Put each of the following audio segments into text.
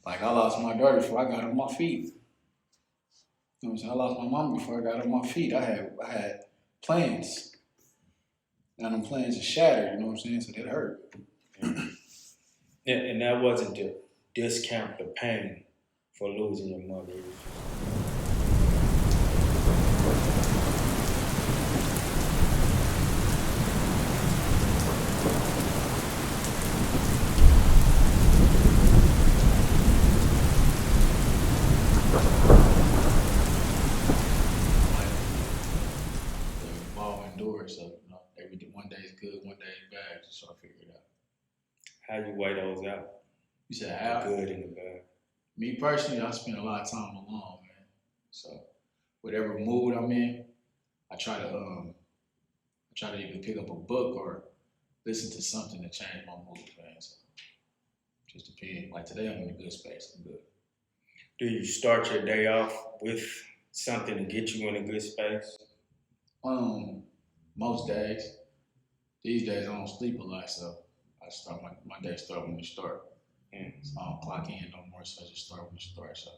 Like I lost my daughter before I got on my feet. You know what I'm saying? I lost my mom before I got on my feet. I had plans. And them plans are shattered, you know what I'm saying? So that hurt. And that wasn't to discount the pain for losing your mother. So, one day is good, one day is bad, just so I figure it out. How you weigh those out? You said how? The good and the bad. Me personally, I spend a lot of time alone, man. So whatever mood I'm in, I try to either pick up a book or listen to something to change my mood, man. So just depends. Like today I'm in a good space. I'm good. Do you start your day off with something to get you in a good space? Most days. These days I don't sleep a lot, so I start my day start when it start. So I don't clock in no more, so I just start when it starts. So.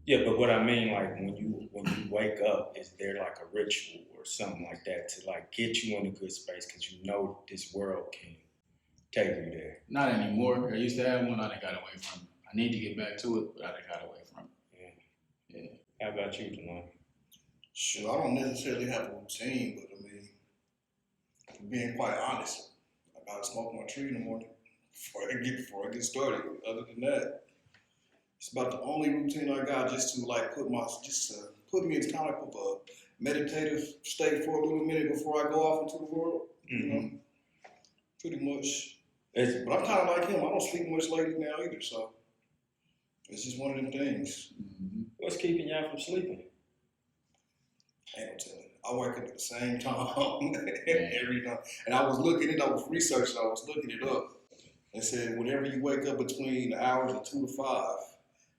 Yeah, but what I mean, like when you wake up, is there like a ritual or something like that to like get you in a good space because you know this world can take you there? Not anymore. I used to have one, I done got away from it. I need to get back to it, but I done got away from it. Yeah. How about you, Jelani? Sure, I don't necessarily have a routine, but I mean, being quite honest, I gotta smoke my tree in the morning before I get started. Other than that, it's about the only routine I got just to like put me in kind of a meditative state for a little minute before I go off into the world. You know, pretty much. But I'm kind of like him. I don't sleep much lately now either, so it's just one of them things. Mm-hmm. What's keeping y'all from sleeping? I ain't gonna tell you. I wake up at the same time every night. And I was researching, I was looking it up. It said whenever you wake up between the hours of 2 to 5,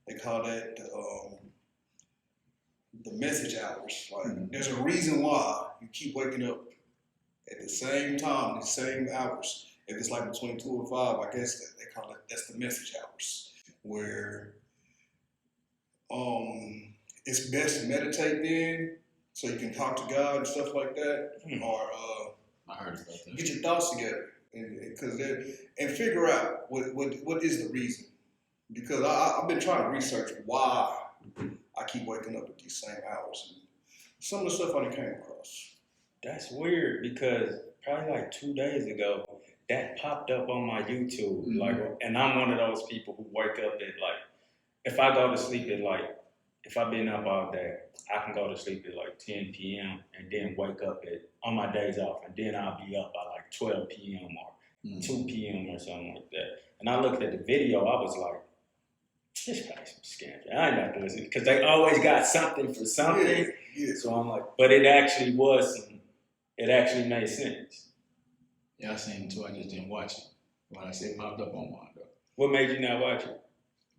they call that the message hours. Like there's a reason why you keep waking up at the same time, the same hours. If it's like between 2 and 5, I guess they call it, that's the message hours. Where it's best to meditate then, so you can talk to God and stuff like that, or I heard about that. Get your thoughts together and figure out what is the reason. Because I've been trying to research why I keep waking up at these same hours. And some of the stuff I done came across. That's weird because probably like 2 days ago, that popped up on my YouTube. Mm-hmm. Like, and I'm one of those people who wake up at like, if I go to sleep at like, if I've been up all day, I can go to sleep at like 10 p.m. and then wake up on my days off, and then I'll be up by like 12 p.m. or 2 p.m. or something like that. And I looked at the video, I was like, this guy's some scam. I ain't about to listen because they always got something for something. Yeah. So I'm like, but it actually made sense. Yeah, I seen it too. I just didn't watch it. When I said it popped up on mine, though. What made you not watch it?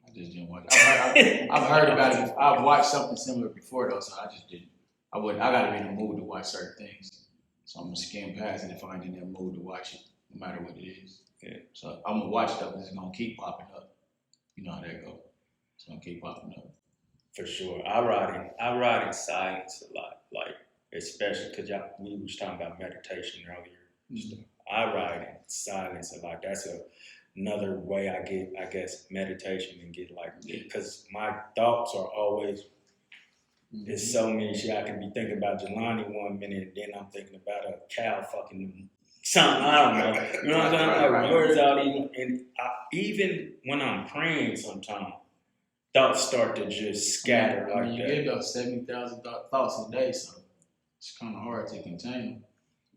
I just didn't watch it. I've heard about it. I've watched something similar before though, so I just didn't. I gotta be in the mood to watch certain things. So I'm gonna skim past it and find in that mood to watch it, no matter what it is. Yeah. So I'm gonna watch stuff that's gonna keep popping up. You know how that go. It's gonna keep popping up. For sure. I ride in silence a lot, like especially because we was talking about meditation earlier. Mm-hmm. I ride in silence a lot. That's another way I get, I guess, meditation and get like, because my thoughts are always, there's so many shit. I can be thinking about Jelani 1 minute, and then I'm thinking about a cow fucking something, I don't know. You know what I'm saying? Like words out and even when I'm praying sometimes, thoughts start to just scatter like that. You get about 70,000 thoughts a day, so it's kind of hard to contain them.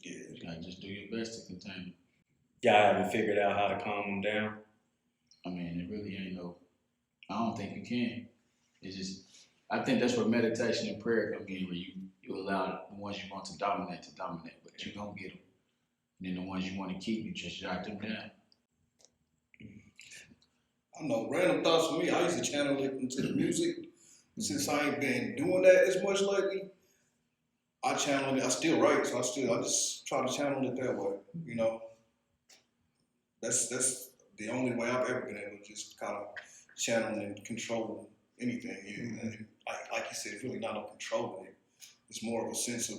Yeah, you gotta just do your best to contain them. Y'all haven't figured out how to calm them down? I mean, it really ain't I don't think you can. It's just, I think that's where meditation and prayer come in, where you allow the ones you want to dominate, but you don't get them. And then the ones you want to keep, you just jot them down. I know, random thoughts for me, I used to channel it into the music. Since I ain't been doing that as much lately, I channel it. I still write, so I just try to channel it that way. You know, that's the only way I've ever been able to just kind of channel and control anything. And like you said, it's really not no controlling it. It's more of a sense of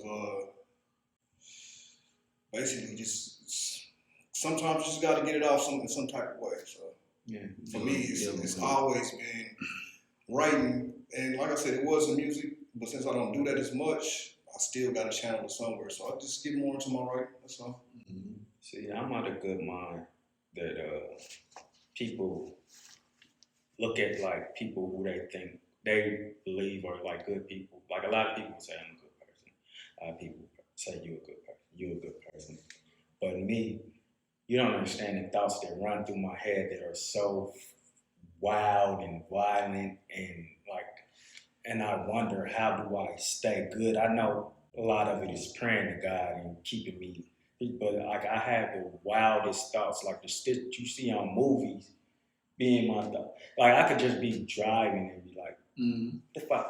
basically just sometimes you just got to get it off in some type of way. So for me, it's always been writing, and like I said, it was in music, but since I don't do that as much, I still got to channel it somewhere. So I just get more into my writing. That's all. See, I'm out of good mind that people look at like people who they think they believe are like good people. Like a lot of people say I'm a good person. A lot of people say you're a good person. You're a good person. But me, you don't understand the thoughts that run through my head that are so wild and violent and I wonder, how do I stay good? I know a lot of it is praying to God and keeping me, but like I have the wildest thoughts, like the shit you see on movies being my thought. Like I could just be driving and be like, if I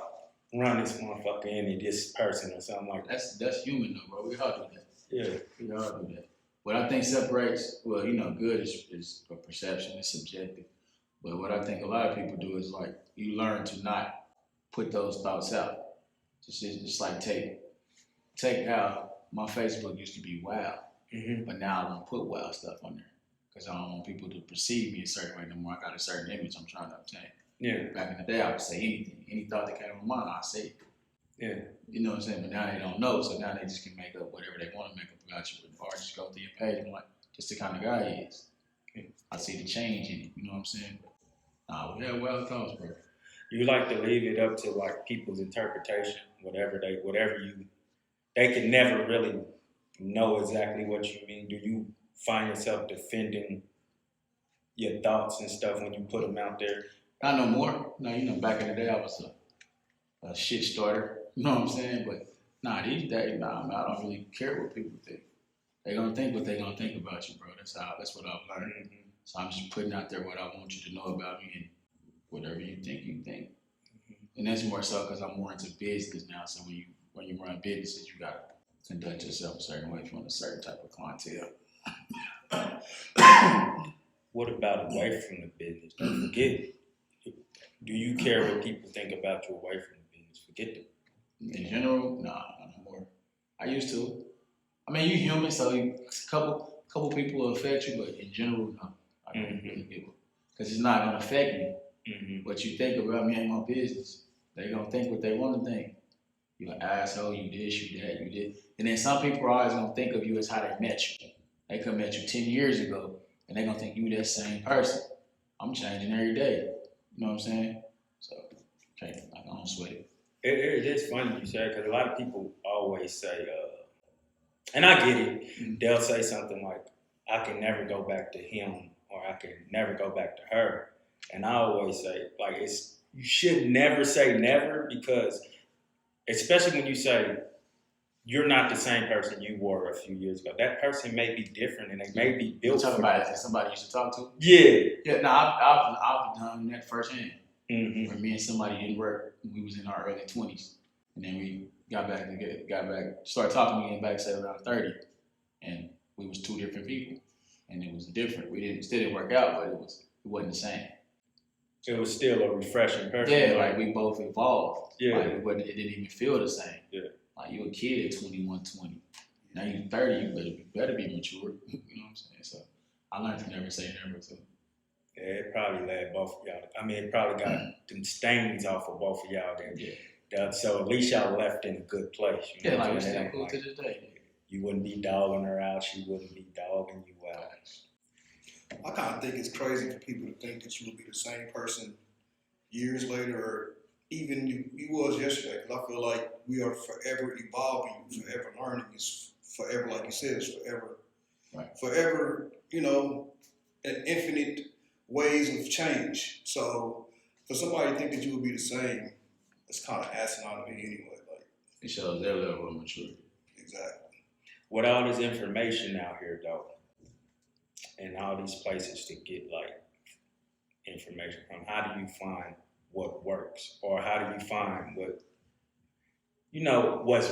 run this motherfucker into this person or something like that. That's human though, bro. We all do that. Yeah. We all do that. What I think separates, well, good is a perception, it's subjective. But what I think a lot of people do is like, you learn to not put those thoughts out. Just like take how my Facebook used to be wild, but now I don't put wild stuff on there because I don't want people to perceive me a certain way no more. I got a certain image I'm trying to obtain. Yeah. Back in the day, I would say anything. Any thought that came to my mind, I'd say it. Yeah. You know what I'm saying? But now they don't know, so now they just can make up whatever they want to make up about you, or just go through your page and like, just the kind of guy he is. I see the change in it, you know what I'm saying? Nah, we have wild thoughts, bro. You like to leave it up to like people's interpretation, they can never really know exactly what you mean. Do you find yourself defending your thoughts and stuff when you put them out there? Not no more. No, back in the day I was a shit starter. You know what I'm saying? But these days, I don't really care what people think. They're gonna think what they're gonna think about you, bro. That's what I've learned. So I'm just putting out there what I want you to know about me, and whatever you think, you think. And that's more so because I'm more into business now. So when you run businesses, you gotta conduct yourself a certain way if you want a certain type of clientele. What about away from the business? Don't forget. Do you care what people think about you away from the business? Forget them. In general, nah, not no more. I used to. I mean, you're human, so a couple people will affect you, but in general, no. I don't really give a, because it's not gonna affect me. What you think about me ain't my business. They gonna think what they want to think. You an asshole. You this, you that, you did. And then some people are always gonna think of you as how they met you. They could met you 10 years ago, and they gonna think you that same person. I'm changing every day. You know what I'm saying? So, I don't sweat it. It is funny you say, because a lot of people always say, and I get it, they'll say something like, I can never go back to him, or I can never go back to her. And I always say, like, you should never say never, because especially when you say you're not the same person you were a few years ago. That person may be different, and they may be built. You talking about it, somebody you should talk to? Yeah. No, I've done that firsthand. Mm-hmm. Where me and somebody didn't work when we was in our early 20s, and then we got back, started talking again back, say around 30, and we was two different people, and it was different. Still didn't work out, but it wasn't the same. It was still a refreshing person. Yeah, like we both evolved. Yeah. Like it didn't even feel the same. Yeah. Like you a kid at 21, 20. Now you 30, you better be mature. You know what I'm saying? So I learned to never say never too. Yeah, it probably led both of y'all. I mean, it probably got them stains off of both of y'all. So at least y'all left in a good place. You know like we're still cool to this day. You wouldn't be dogging her out. She wouldn't be dogging you out. I kind of think it's crazy for people to think that you will be the same person years later, or even you was yesterday. Because I feel like we are forever evolving, forever learning. It's forever, like you said, it's forever. Right. Forever, an infinite ways of change. So for somebody to think that you would be the same, it's kind of asinine to me anyway. Like, it shows their level of maturity. Exactly. With all this information out here, though, and all these places to get like information from, how do you find what works, or how do you find what's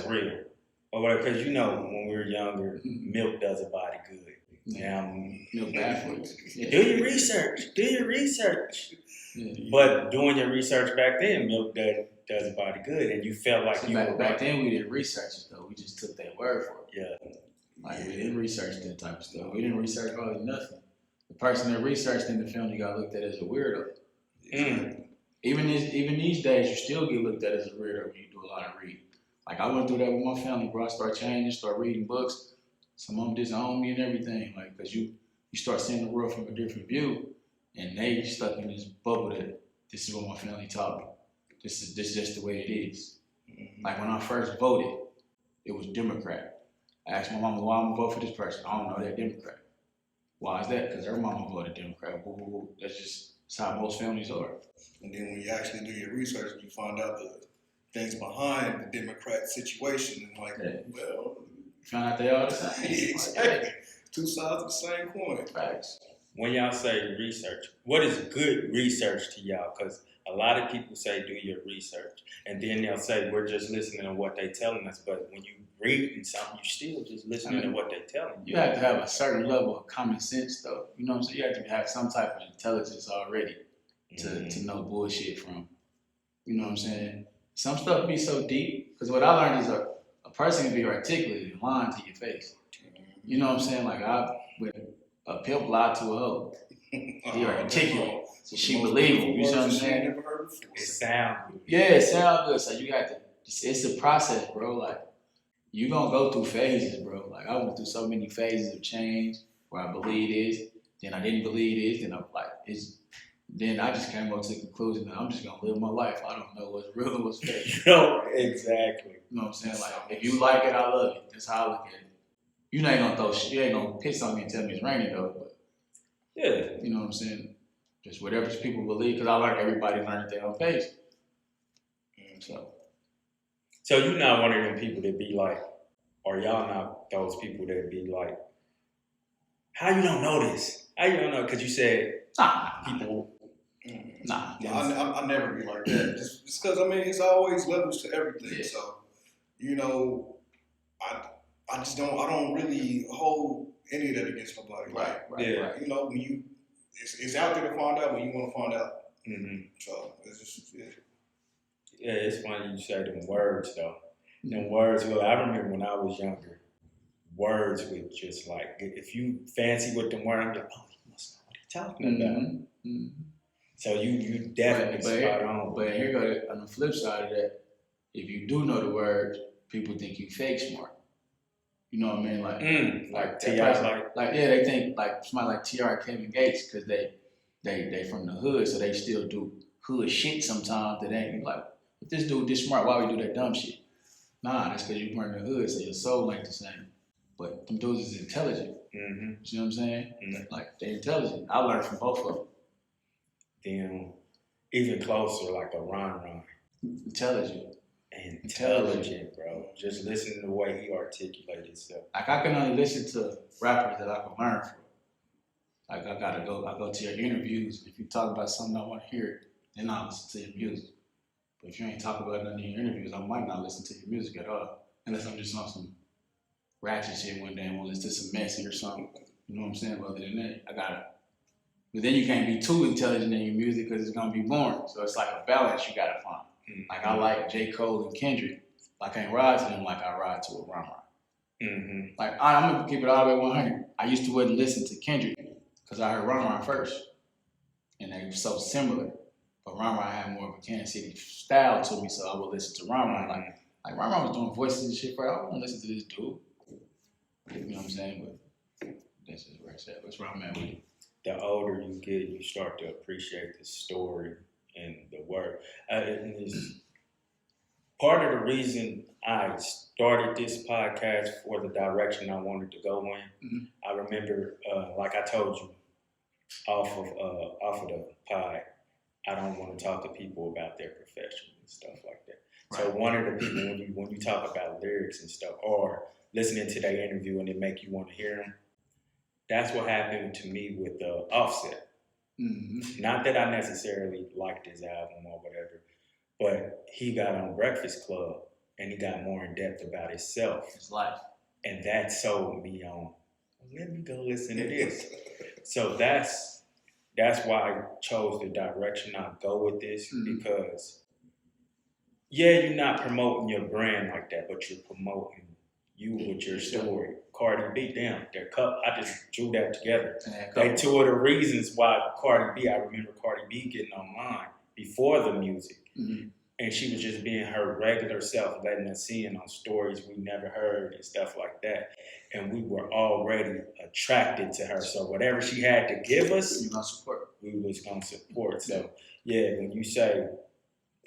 real, or whatever? Because when we were younger, milk does a body good. Now, Milk backwards. Yeah. do your research. Do your research. Yeah. But doing your research back then, milk does a body good, and you felt like So you were back right. then we didn't research it though. We just took their word for it. Yeah. Like we didn't research that type of stuff. We didn't research hardly nothing. The person that researched in the family got looked at as a weirdo. Mm. Even these days, you still get looked at as a weirdo when you do a lot of reading. Like I went through that with my family, bro. I start changing, start reading books. Some of them disown me and everything, like because you start seeing the world from a different view, and they stuck in this bubble that this is what my family taught me. This is just the way it is. Like when I first voted, it was Democrat. I asked my mama why I'm gonna vote for this person. I don't know, they're Democrat. Why is that? Because her mama voted Democrat. Woo, woo, woo. That's how most families are. And then when you actually do your research, you find out the things behind the Democrat situation, and like, Yeah. well, Found out they all the same. exactly. Two sides of the same coin. Facts. When y'all say research, what is good research to y'all? Because a lot of people say do your research, and then they'll say we're just listening to what they're telling us. But when you read something, you still just listening to what they're telling you. You have to have a certain level of common sense, though. You know what I'm saying? You have to have some type of intelligence already to know bullshit from. You know what I'm saying? Some stuff be so deep, because what I learned is a person can be articulate and lying to your face. You know what I'm saying? Like when a pimp lied to a hoe. He articulate. So she believe him. You know what I'm saying? Never heard before. It sounds good. Yeah, it sounds good. So you got to, it's a process, bro. Like, you gonna go through phases, bro. Like, I went through so many phases of change where I believe this, then I didn't believe this, then I'm like, then I just came up to the conclusion that I'm just gonna live my life. I don't know what's real and what's fake. No, exactly. You know what I'm saying? Like, if you like it, I love it. That's how I look at it. You ain't gonna throw shit. You ain't gonna piss on me and tell me it's raining though. But Yeah. you know what I'm saying? Just whatever people believe, because I learned everybody learned at their own pace. So you're not one of them people that be like, or y'all not those people that be like, how you don't know this? How you don't know? Because you said people. Nah. I never be like that. Just because, I mean, it's always levels to everything. Yeah. So, you know, I just don't, I don't really hold any of that against nobody. Right. You know, when you, it's out there to find out when you want to find out. Mm-hmm. So, it's just, Yeah, it's funny you say them words though. Them words, well, I remember when I was younger, words would just like, if you fancy with them words, I'm like, oh, you must know what you're talking about. Mm-hmm. So you definitely spot on. But here go on the flip side of that, if you do know the words, people think you fake smart. You know what I mean? Like that T.I. person, they think like somebody like T.R. Kevin Gates, because they from the hood, so they still do hood shit sometimes that ain't like, if this dude this smart, why we do that dumb shit? Nah, that's because you weren't in the hood, so your soul ain't the same. But them dudes is intelligent. Mm-hmm. You know what I'm saying? Mm-hmm. Like, they're intelligent. I learned from both of them. Then even closer, like a Ron. Intelligent, bro. Just listening to the way he articulated himself. Like, I can only listen to rappers that I can learn from. Like, I go to your interviews. If you talk about something I want to hear, then I'll listen to your music. But if you ain't talking about nothing in your interviews, I might not listen to your music at all. Unless I'm just on some ratchet shit one day and want to listen to some messy or something. You know what I'm saying? But other than that, I got it. But then you can't be too intelligent in your music because it's going to be boring. So it's like a balance you got to find. Mm-hmm. Like, I like J. Cole and Kendrick. I can't ride to them like I ride to a Ron. Mm-hmm. Like, I'm going to keep it all the way 100. I used to wouldn't listen to Kendrick because I heard Ron first. And they were so similar. But Ron had more of a Kansas City style to me, so I would listen to Ron. Like Ron was doing voices and shit, bro. I wouldn't listen to this dude. You know what I'm saying? But that's just where it's at. What's Ron man with you? The older you get, you start to appreciate the story and the word. And it's part of the reason I started this podcast for the direction I wanted to go in. Mm-hmm. I remember, like I told you, off of the pod, I don't want to talk to people about their profession and stuff like that. Right. So one of the people, when you talk about lyrics and stuff, or listening to their interview and it make you want to hear them, that's what happened to me with Offset. Mm-hmm. Not that I necessarily liked his album or whatever, but he got on Breakfast Club and he got more in depth about himself. His life. And that sold me on let me go listen to this. So that's why I chose the direction I go with this, because yeah, you're not promoting your brand like that, but you're promoting you with your story. Cardi B, damn, I just drew that together. They two of the reasons why Cardi B, I remember Cardi B getting online before the music. And she was just being her regular self, letting us in on stories we never heard and stuff like that. And we were already attracted to her. So whatever she had to give us, we was going to support. So yeah, when you say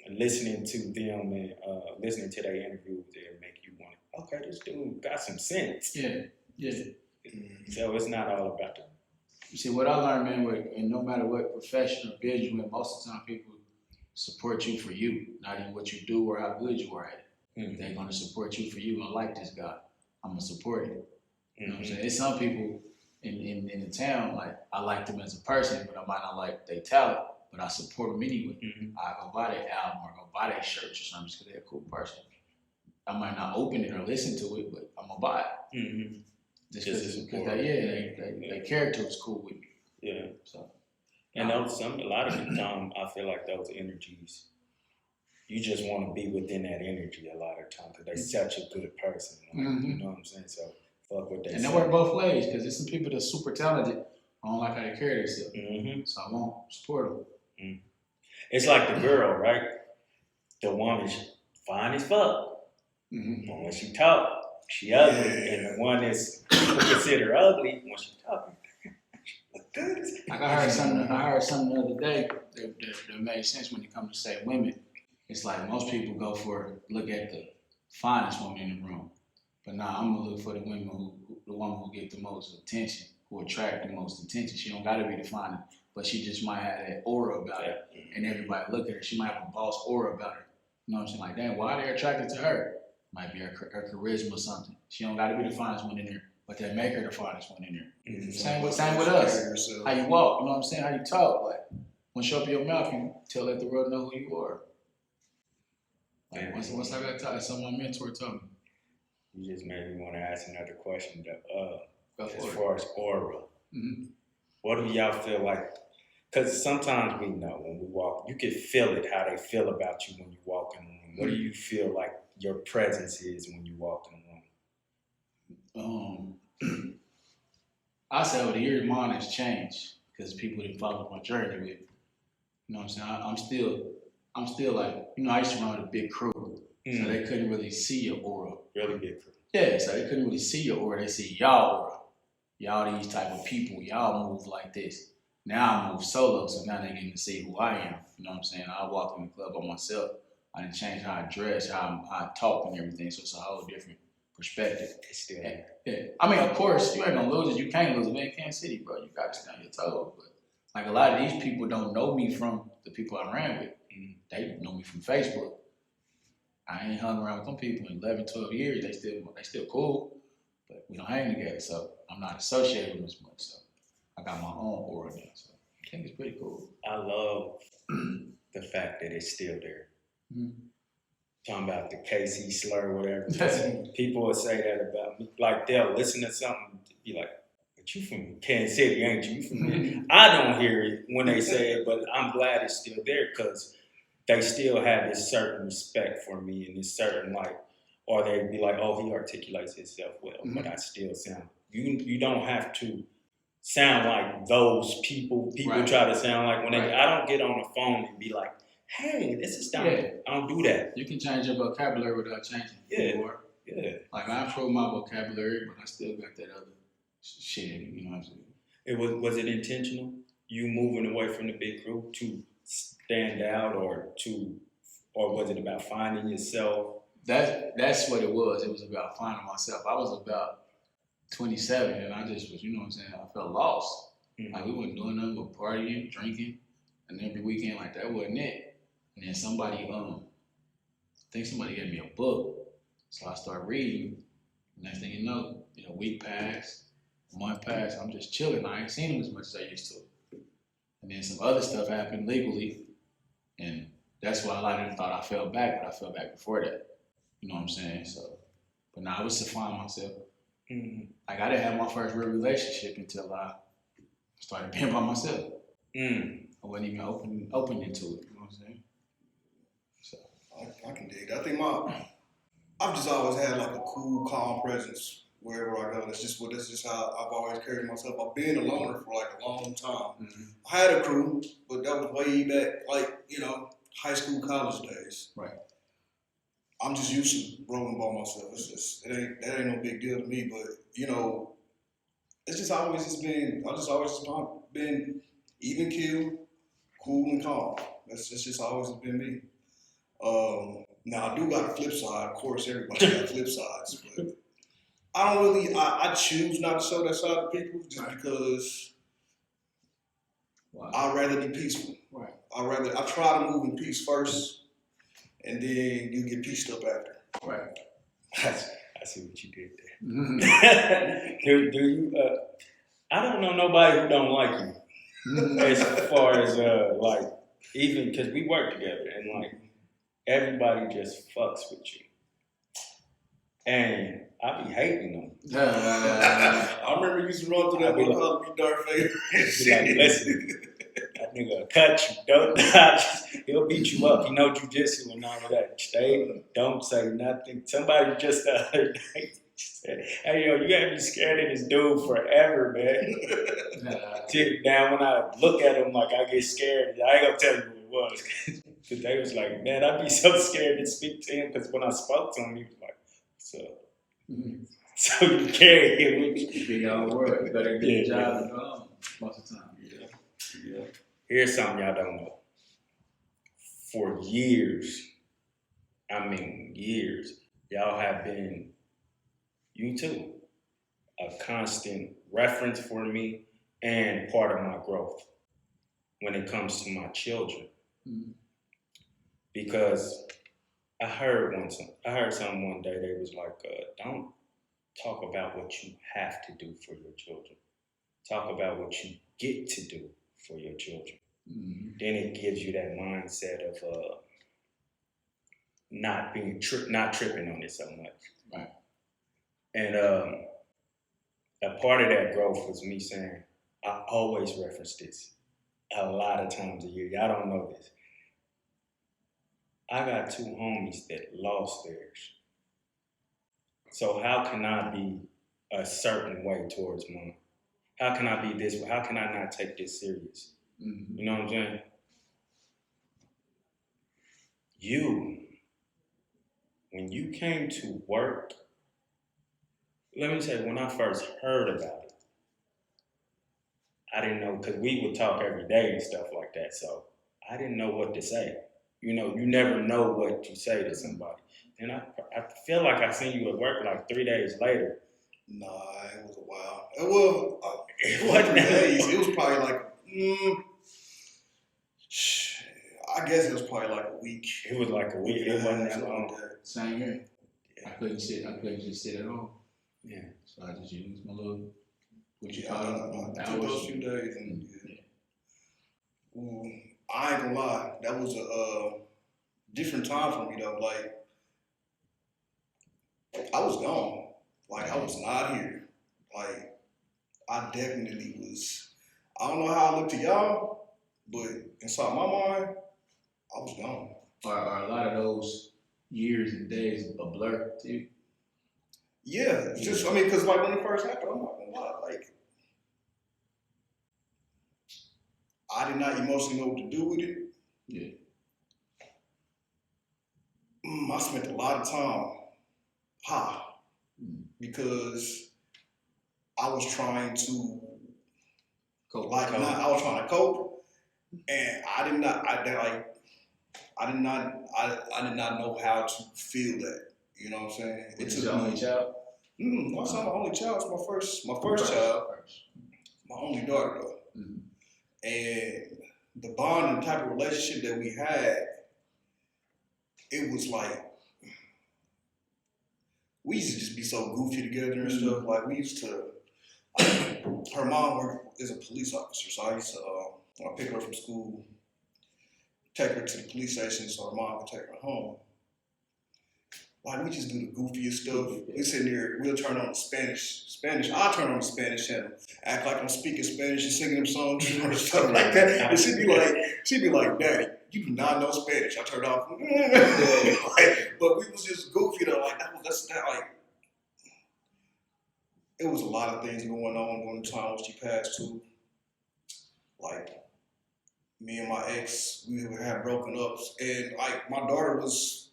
listening to them and listening to their interviews, it'll make you want, okay, this dude got some sense. Yeah. So it's not all about them. You see, what I learned, man, and no matter what profession or business you're in, most of the time people support you for you, not even what you do or how good you are at it. They're going to support you for you. I like this guy. I'm going to support him. You know what I'm saying? There's some people in the town, like, I like them as a person, but I might not like their talent, but I support them anyway. I go buy their album or go buy their shirt or something just because they're a cool person. I might not open it or listen to it, but I'm going to buy it. Just because their character was cool with me. Yeah. So. And a lot of the time, I feel like those energies, you just want to be within that energy a lot of time because they're such a good person. Like, you know what I'm saying? So fuck what they say. And they work both ways because there's some people that's super talented. I don't like how they carry themselves. So I won't support them. It's like the girl, right? The woman's fine as fuck. But when she talk, she ugly. And the one that's people consider ugly, when she talking, good. Like I heard something the other day that made sense when it comes to say women. It's like most people look at the finest woman in the room, but now I'm gonna look for the woman the woman who get the most attention, who attract the most attention. She don't gotta be the finest, but she just might have that aura about her, and everybody look at her. She might have a boss aura about her. You know what I'm saying? Like, damn, why are they attracted to her? Might be her charisma or something. She don't gotta be the finest one in there, but they make her the finest one in there. Same with us. How you walk, you know what I'm saying? How you talk, like when you open your mouth, you let the world know who you are. Like once I got taught, something my mentor told me. You just made me want to ask another question. As far as aura, what do y'all feel like? Because sometimes we know when we walk, you can feel it, how they feel about you when you walk in the room. What do you feel like your presence is when you walk in the room? I say over the years, mine has changed because people didn't follow my journey with. You know what I'm saying? I'm still like, I used to run with a big crew, so they couldn't really see your aura. Really big crew. Yeah, so they couldn't really see your aura. They see y'all aura. Y'all these type of people. Y'all move like this. Now I move solo, so now they getting to see who I am. You know what I'm saying? I walk in the club by myself. I didn't change how I dress, how I talk and everything, so it's a whole different perspective. It's still yeah. I mean, of course, you ain't gonna lose it. You can't lose it. Man, Kansas City, bro. You gotta stay on your toes. But like a lot of these people don't know me from the people I ran with. They know me from Facebook. I ain't hung around with them people in 11, 12 years. They still cool, but we don't hang together. So I'm not associated with them as much. So I got my own aura now. So I think it's pretty cool. I love the fact that it's still there. Talking about the KC slur, whatever. People will say that about me. Like they'll listen to something, be like, "But you from Kansas City, ain't you? You from there?" I don't hear it when they say it, but I'm glad it's still there because they still have this certain respect for me and this certain or they'd be like, "Oh, he articulates himself well," but I still sound. You don't have to sound like those people. People try to sound like when I don't get on the phone and be like, "Hey, this is Dominique." I don't do that. You can change your vocabulary without changing who you are. Yeah. Like I improved my vocabulary, but I still got that other shit in it. You know what I'm saying? Was it intentional? You moving away from the big group to stand out, or was it about finding yourself? That's what it was. It was about finding myself. I was about 27, and I just was, you know what I'm saying? I felt lost. Like we wasn't doing nothing but partying, drinking, and every weekend like that wasn't it. And then somebody, I think somebody gave me a book. So I started reading. Next thing you know, a week passed, a month passed, I'm just chilling. I ain't seen him as much as I used to. And then some other stuff happened legally. And that's why a lot of them thought I fell back, but I fell back before that. You know what I'm saying? So, but now I was to find myself. Like I didn't have my first real relationship until I started being by myself. I wasn't even open into it. You know what I'm saying? So I can dig that. I think I've just always had like a cool, calm presence wherever I go. That's just how I've always carried myself. I've been a loner for like a long time. I had a crew, but that was way back, like, high school, college days. Right. I'm just used to rolling by myself. That ain't no big deal to me. But it's just always been even keel, cool and calm. That's just always been me. Now I do got a flip side. Of course, everybody got flip sides, but I don't really. I choose not to show that side to people just because I'd rather be peaceful. Right. I try to move in peace first, and then you get pieced up after. Right. I see what you did there. Do you? I don't know nobody who don't like you. As far as like, even because we work together and like everybody just fucks with you, and I be hating them. I remember you used to run through that book called "Be Dark Vader." Be like, listen, that nigga cut you. Don't. He'll beat you up. He know jujitsu and all of that. Stay. Don't say nothing. Somebody just the other day said, "Hey yo, you gotta be scared of this dude forever, man." Now when I look at him, like I get scared. I ain't gonna tell you who it was, because they was like, "Man, I'd be so scared to speak to him." Because when I spoke to him, he was like, "What's up?" So you carry him with you. Big old world. You better do your job and go on most of the time. Yeah. Here's something y'all don't know. For years, y'all have been, you too, a constant reference for me and part of my growth when it comes to my children. Because I heard something one day, they was like, don't talk about what you have to do for your children. Talk about what you get to do for your children. Then it gives you that mindset of not tripping on it so much. Right. And a part of that growth was me saying, I always reference this a lot of times a year. Y'all don't know this. I got 2 homies that lost theirs. So how can I be a certain way towards mine? How can I be this way? How can I not take this serious? You know what I'm saying? When you came to work, let me say, when I first heard about it, I didn't know, because we would talk every day and stuff like that, so I didn't know what to say. You never know what to say to somebody. And I feel like I seen you at work like 3 days later. Nah, it was a while. It wasn't 3 days. It was probably like, I guess it was probably like a week. It was like a week. It wasn't that long. Same here. I couldn't just sit at home. Yeah. So I just used my little, what you I call it, took those few days. And, I ain't gonna lie. That was a different time for me though. Like, I was gone. Like, I was not here. Like, I definitely was. I don't know how I look to y'all, but inside my mind, I was gone. Are a lot of those years and days a blur to you? Yeah, because like when it first happened, I'm not gonna lie, like, I did not emotionally know what to do with it. Yeah. I spent a lot of time high because I was trying to cope, and I did not know how to feel that. You know what I'm saying? It's your only child? No, it's not my only child. It's my first child. My only daughter though. And the bond and type of relationship that we had, it was like, we used to just be so goofy together and stuff. Like, we used to, her mom is a police officer, so I used to, when I pick her up from school, take her to the police station so her mom could take her home. like we just do the goofiest stuff. We sitting there, we'll turn on the Spanish. I'll turn on the Spanish channel, act like I'm speaking Spanish and singing them songs or stuff like that. And she'd be like, Daddy, you do not know Spanish. I turned off. Like, but we was just goofy though. Like like it was a lot of things going on during the time when she passed too. Like me and my ex, we had broken up, and like my daughter was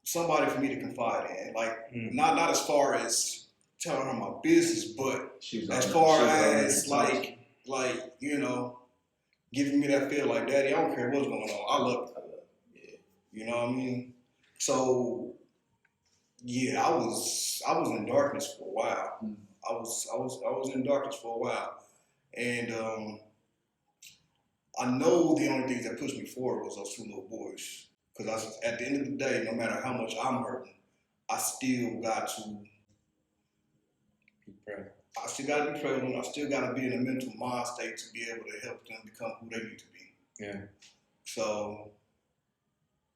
somebody for me to confide in. Like not as far as telling her my business, but as far as like you know, giving me that feel like, Daddy, I don't care what's going on, I love you. Yeah. You know what I mean? So yeah, I was in darkness for a while. I was in darkness for a while, and I know the only things that pushed me forward was those two little boys. Because at the end of the day, no matter how much I'm hurting, I still got to be present. I still got to be present. I still got to be in a mental mind state to be able to help them become who they need to be. Yeah. So,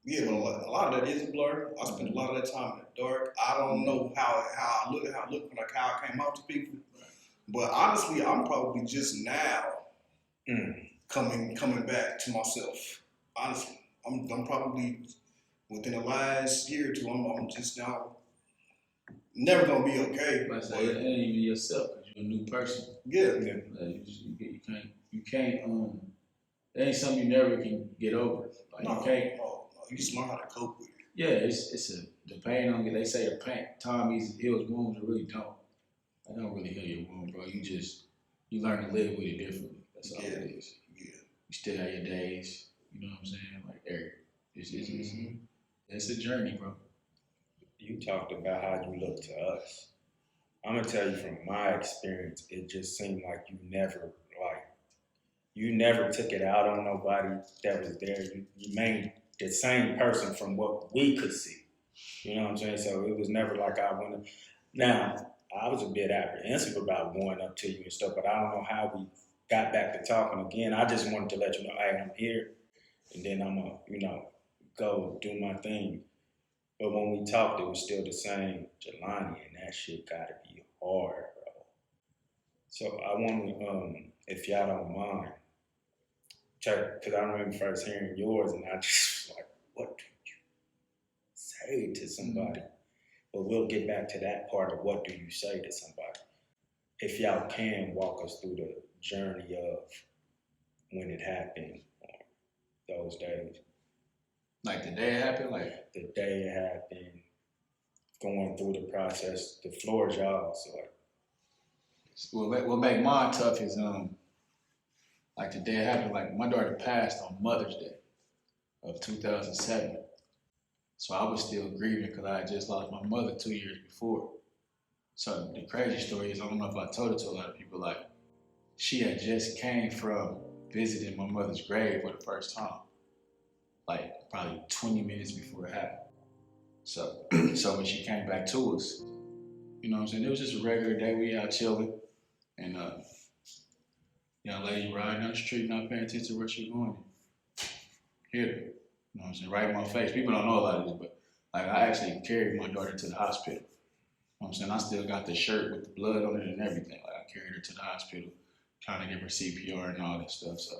yeah, but a lot of that is a blur. I spent a lot of that time in the dark. I don't know how I look, like how I came out to people. But honestly, I'm probably just now coming back to myself. Honestly, I'm probably within the last year or two. I'm just now never gonna be okay. But say it ain't even yourself because you're a new person. Yeah. Like you can't. It ain't something you never can get over. Like No. You just learn how to cope with it. Yeah, the pain on you. They say the pain time heals wounds. It really don't. I don't really heal your wound, bro. You learn to live with it differently. That's all it is. Yeah. You still have your days. You know what I'm saying? Like Eric, it's a journey, bro. You talked about how you look to us. I'm gonna tell you from my experience, it just seemed like you never took it out on nobody that was there. You remained the same person from what we could see. You know what I'm saying? So it was never like I went. Now I was a bit apprehensive about going up to you and stuff, but I don't know how we got back to talking again. I just wanted to let you know, hey, I'm here, and then I'm gonna, go do my thing. But when we talked, it was still the same Jelani, and that shit gotta be hard, bro. So I want to, if y'all don't mind, because I remember first hearing yours, and I just was like, what do you say to somebody? But we'll get back to that part of what do you say to somebody. If y'all can walk us through the journey of when it happened, those days. Like the day it happened, like the day it happened, going through the process. The floor is y'all. So what make mine tough is like the day it happened. Like my daughter passed on Mother's Day of 2007, so I was still grieving because I had just lost my mother 2 years before. So the crazy story is, I don't know if I told it to a lot of people, like she had just came from visiting my mother's grave for the first time, like probably 20 minutes before it happened. So when she came back to us, you know what I'm saying? It was just a regular day. We out chilling, and young lady riding down the street, not paying attention to where she going. Hit her. You know what I'm saying? Right in my face. People don't know a lot of this, but like I actually carried my daughter to the hospital. You know what I'm saying? I still got the shirt with the blood on it and everything. Like I carried her to the hospital, trying to give her CPR and all that stuff. So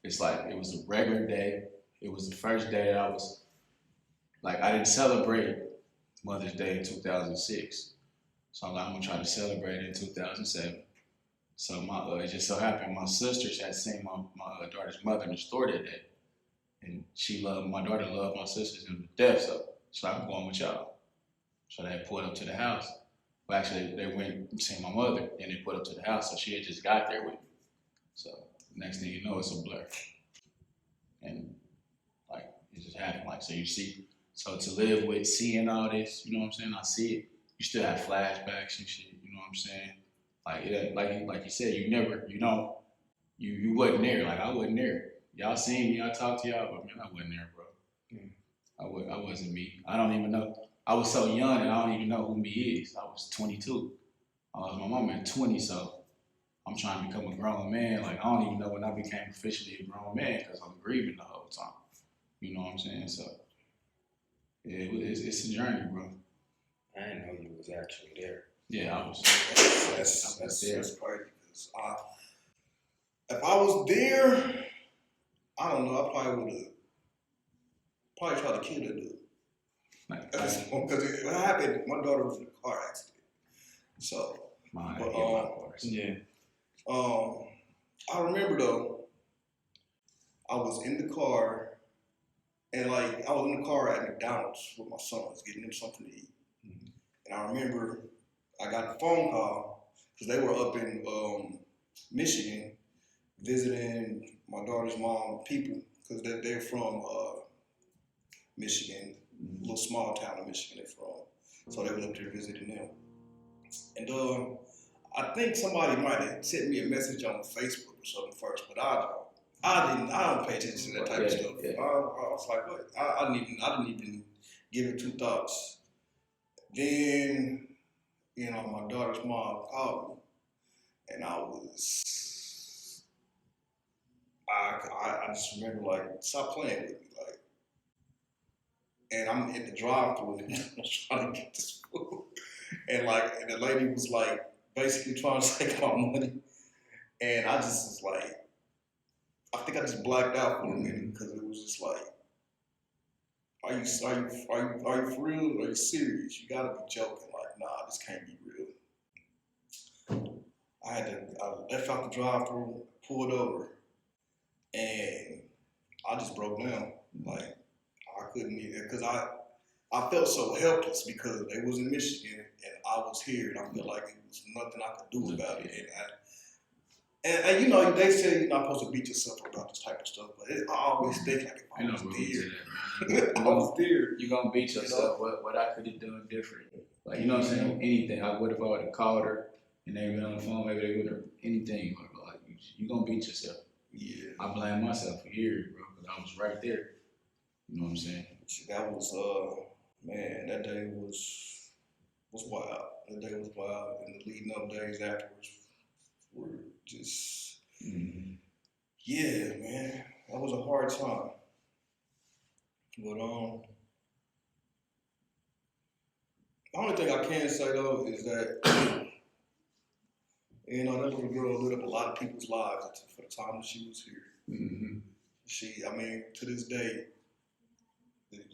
it's like it was a regular day. It was the first day that I was like, I didn't celebrate Mother's Day in 2006. So I'm like, I'm gonna try to celebrate it in 2007. So it just so happened my sisters had seen my daughter's mother in the store that day. And my daughter loved my sisters to death, so I'm going with y'all. So they pulled up to the house. Well, actually, they went and seen my mother, and they pulled up to the house, so she had just got there with me. So next thing you know, it's a blur. And like, it just happened. Like, so you see, so to live with seeing all this, you know what I'm saying? I see it. You still have flashbacks and shit, you know what I'm saying? Like, like you said, you wasn't there. Like, I wasn't there. Y'all seen me, I talked to y'all, but man, I wasn't there, bro. I wasn't me. I don't even know. I was so young and I don't even know who me is. I was 22. I lost my mama at 20, so I'm trying to become a grown man. Like, I don't even know when I became officially a grown man because I'm grieving the whole time. You know what I'm saying? So It's a journey, bro. I didn't know you was actually there. Yeah, I was. That's there. crazy. 'Cause if I was there, I don't know. I probably would have tried to kill that dude. Because what happened, my daughter was in a car accident. So, Yeah. I remember though, I was in the car, and like I was in the car at McDonald's with my sons, getting them something to eat. Mhm. And I remember I got a phone call because they were up in Michigan visiting my daughter's mom people because they're from Michigan, a little small town in Michigan they're from. So they were up there visiting them. And I think somebody might have sent me a message on Facebook or something first, but I don't pay attention to that type of stuff. Yeah. I was like, what? I didn't even give it two thoughts. Then, my daughter's mom called me, and I just remember like, stop playing with me, like. And I'm in the drive-thru and I'm trying to get this food, and the lady was like basically trying to take my money, and I just was like, I think I just blacked out for a minute because it was just like, are you for real? Are you serious? You gotta be joking. Like, nah, this can't be real. I left out the drive-thru, pulled over, and I just broke down. Like, I couldn't even, because I felt so helpless because they was in Michigan and I was here, and I felt like it was nothing I could do about it. And they say you're not supposed to beat yourself about this type of stuff, but I always think like, if I was there, I was there. You're gonna beat yourself. What I could have done different. Like, you know what I'm saying? Anything. I would have called her and they been on the phone. Maybe they would have anything. Like, you gonna beat yourself. Yeah. I blame myself for years, bro, because I was right there. You know what I'm saying? That was man. That day was wild. That day was wild, and the leading up days afterwards were just, yeah, man. That was a hard time. But the only thing I can say though is that that little girl lit up a lot of people's lives for the time that she was here. Mm-hmm. I mean, to this day,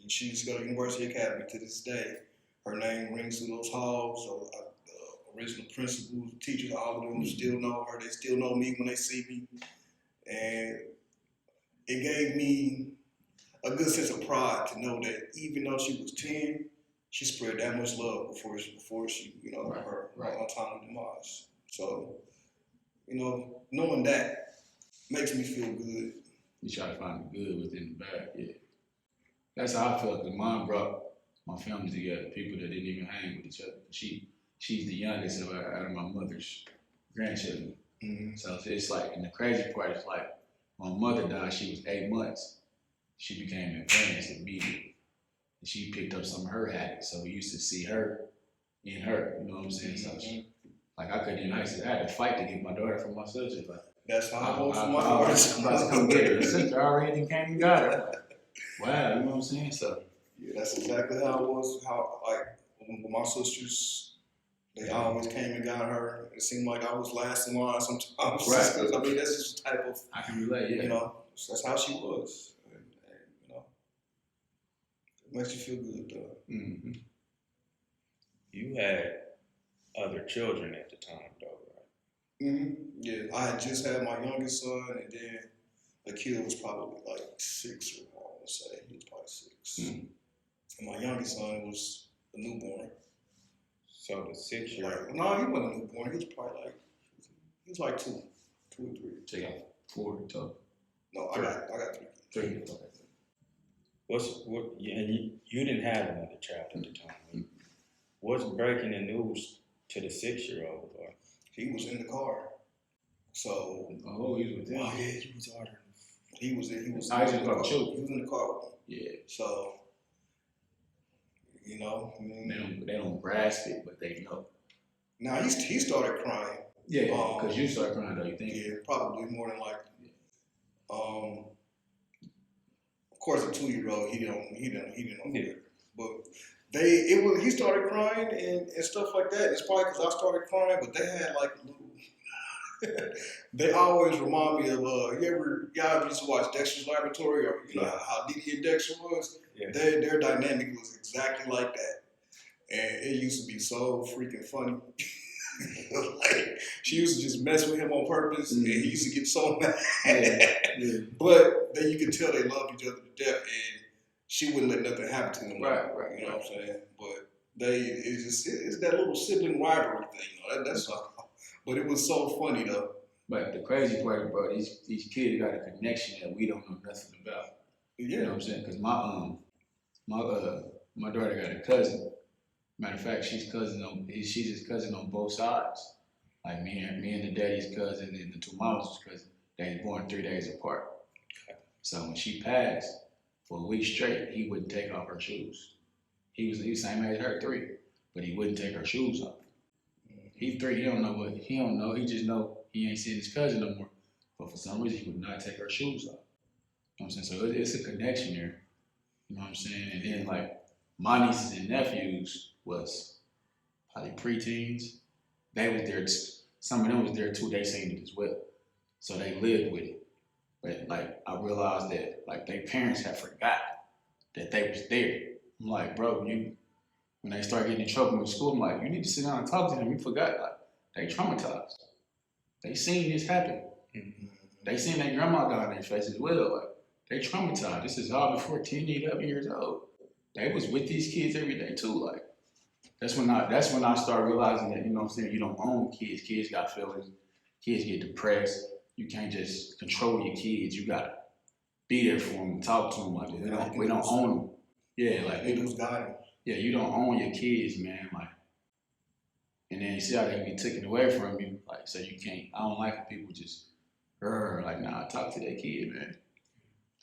she used to go to University Academy. To this day, her name rings through those halls. So, the original principals, teachers, all of them still know her. They still know me when they see me. And it gave me a good sense of pride to know that even though she was 10, she spread that much love before she her untimely demise. So, knowing that makes me feel good. You try to find the good within the bad, yeah. That's how I felt. Because Mom brought my family together, people that didn't even hang with each other. She's the youngest out of my mother's grandchildren. Mm-hmm. So it's like, and the crazy part is like, when my mother died, she was 8 months. She became advanced immediately. And she picked up some of her habits. So we used to see her in her, you know what I'm saying? So like, I couldn't even, I had to fight to get my daughter from my sister. Like, that's how I was for my daughter. daughter. I'm about to come get her. The sister already came and got her. Wow, you know what I'm saying? So yeah, that's exactly how it was. How with my sisters, they always came and got her. It seemed like I was last in line sometimes. Right. I mean, that's just the type of, I can relate. Yeah. That's how she was. And it makes you feel good though. Mm-hmm. You had other children at the time, though, right? Mm-hmm. Yeah, I had just had my youngest son, and then the kid was probably like 6, or I want to say he was probably 6. Mm-hmm. And my youngest son was a newborn. So the 6-year-old. No, he wasn't a newborn. He was probably like 2 or 3. So you got 4 total. No, I got 3 kids. 3. Okay. You didn't have another child at the time. Mm-hmm. What's breaking the news to the 6-year-old? He was in the car. So. Oh, he was with them. Oh yeah, he was ordering. He was in the car with me. Yeah. So. They don't grasp it, but they know. Now he started crying. Yeah, because you started crying though. You think? Yeah, probably more than likely. Of course, a 2-year-old he didn't know better. But he started crying and stuff like that. It's probably because I started crying, but they had like a little. They always remind me of y'all used to watch Dexter's Laboratory, or you know how Dee and Dexter was. Yeah. Their dynamic was exactly like that, and it used to be so freaking funny. Like, she used to just mess with him on purpose, and he used to get so mad. Yeah. But then you could tell they loved each other to death, and she wouldn't let nothing happen to them. Right. You know what I'm saying? But it's that little sibling rivalry thing. You know, that's all. But it was so funny though. But the crazy part, bro, these kids got a connection that we don't know nothing about. Yeah. You know what I'm saying? Because my daughter got a cousin. Matter of fact, she's his cousin on both sides. Like me and the daddy's cousin and the two mamas' cousin. They was born 3 days apart. So when she passed, for a week straight, he wouldn't take off her shoes. He was the same age as her, 3, but he wouldn't take her shoes off. He's 3. He don't know. He just know he ain't seeing his cousin no more. But for some reason, he would not take her shoes off. You know what I'm saying? So it's a connection there. You know what I'm saying? And then like my nieces and nephews was probably preteens. They was there. Some of them was there too. They seen it as well. So they lived with it. But like I realized that like their parents had forgot that they was there. I'm like, bro, when they start getting in trouble in school, I'm like, you need to sit down and talk to them. You forgot. Like, they traumatized. They seen this happen. Mm-hmm. They seen their grandma die in their face as well. Like, they traumatized. This is all before 10, 11 years old. They was with these kids every day too. Like, that's when I started realizing that, you know what I'm saying, you don't own kids. Kids got feelings. Kids get depressed. You can't just control your kids. You gotta be there for them, talk to them. Like, we don't own them. Yeah, like it was guiding. Yeah, you don't own your kids, man. Like, and then you see how they be taken away from you. Like, so you can't. I don't like when people just, like, nah, talk to their kid, man.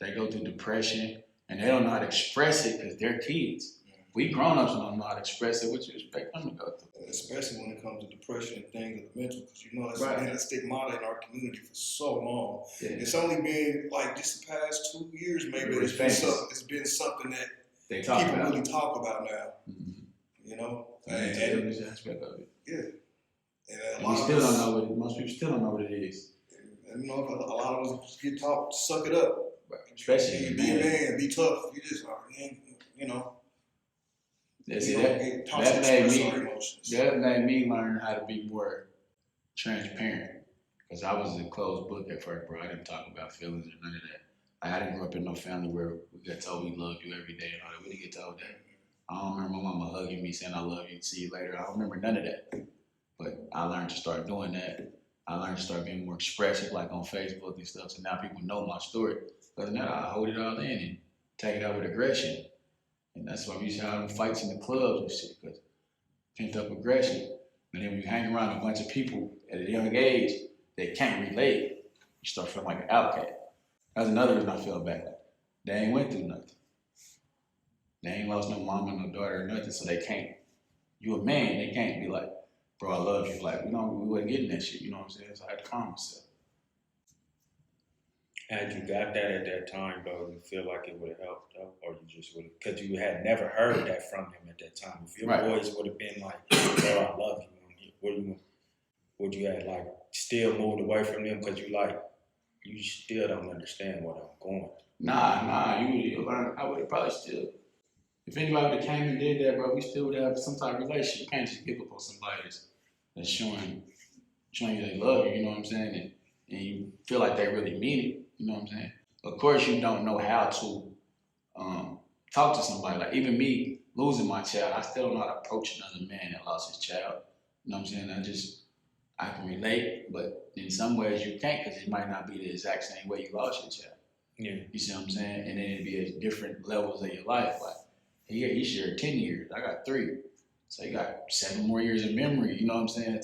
They go through depression and they don't know how to express it because they're kids. We grown-ups don't know how to express it. What you expect them to go through? Especially when it comes to depression and things of the mental, because you know that's Right. been a stigmata in our community for so long. Yeah. It's only been like just the past 2 years, maybe. It's been something that They talk people about really talk about now. Mm-hmm. You know, And this aspect of it. Yeah. And Most people still don't know what it is. And you know, a lot of us get taught to suck it up. Right. Especially be a man, be tough. You just, you know. That made me learn how to be more transparent. Because I was a closed book at first, bro. I didn't talk about feelings or none of that. I didn't grow up in no family where we got told we loved you every day and all that. We didn't get told that. I don't remember my mama hugging me saying I love you, see you later. I don't remember none of that. But I learned to start doing that. I learned to start being more expressive, like on Facebook and stuff. So now people know my story. Other than that, I hold it all in and take it out with aggression. And that's why we used to have fights in the clubs and shit, because pent up aggression. And then when you hang around a bunch of people at a young age that can't relate, you start feeling like an outcast. That's another reason I feel bad. They ain't went through nothing. They ain't lost no mama, no daughter, or nothing, so they can't. You a man, they can't be like, bro, I love you. Like, we wasn't getting that shit, you know what I'm saying? So I had to calm myself. Had you got that at that time, though, you feel like it would have helped, though? Or you just would have, because you had never heard that from them at that time. If your boys would have been like, bro, I love you, would you have, like, still moved away from them because you still don't understand what I'm going through? Nah, you learn. I would have probably still, if anybody would have came and did that, bro, we still would have some type of relationship. You can't just give up on somebody that's showing you they love you, you know what I'm saying? And you feel like they really mean it, you know what I'm saying? Of course, you don't know how to talk to somebody. Like, even me losing my child, I still don't know how to approach another man that lost his child. You know what I'm saying? I can relate, but in some ways you can't, because it might not be the exact same way you lost your child. Yeah. You see what I'm saying? And then it'd be at different levels of your life. Like, he shared 10 years. I got 3. So you got 7 more years of memory, you know what I'm saying,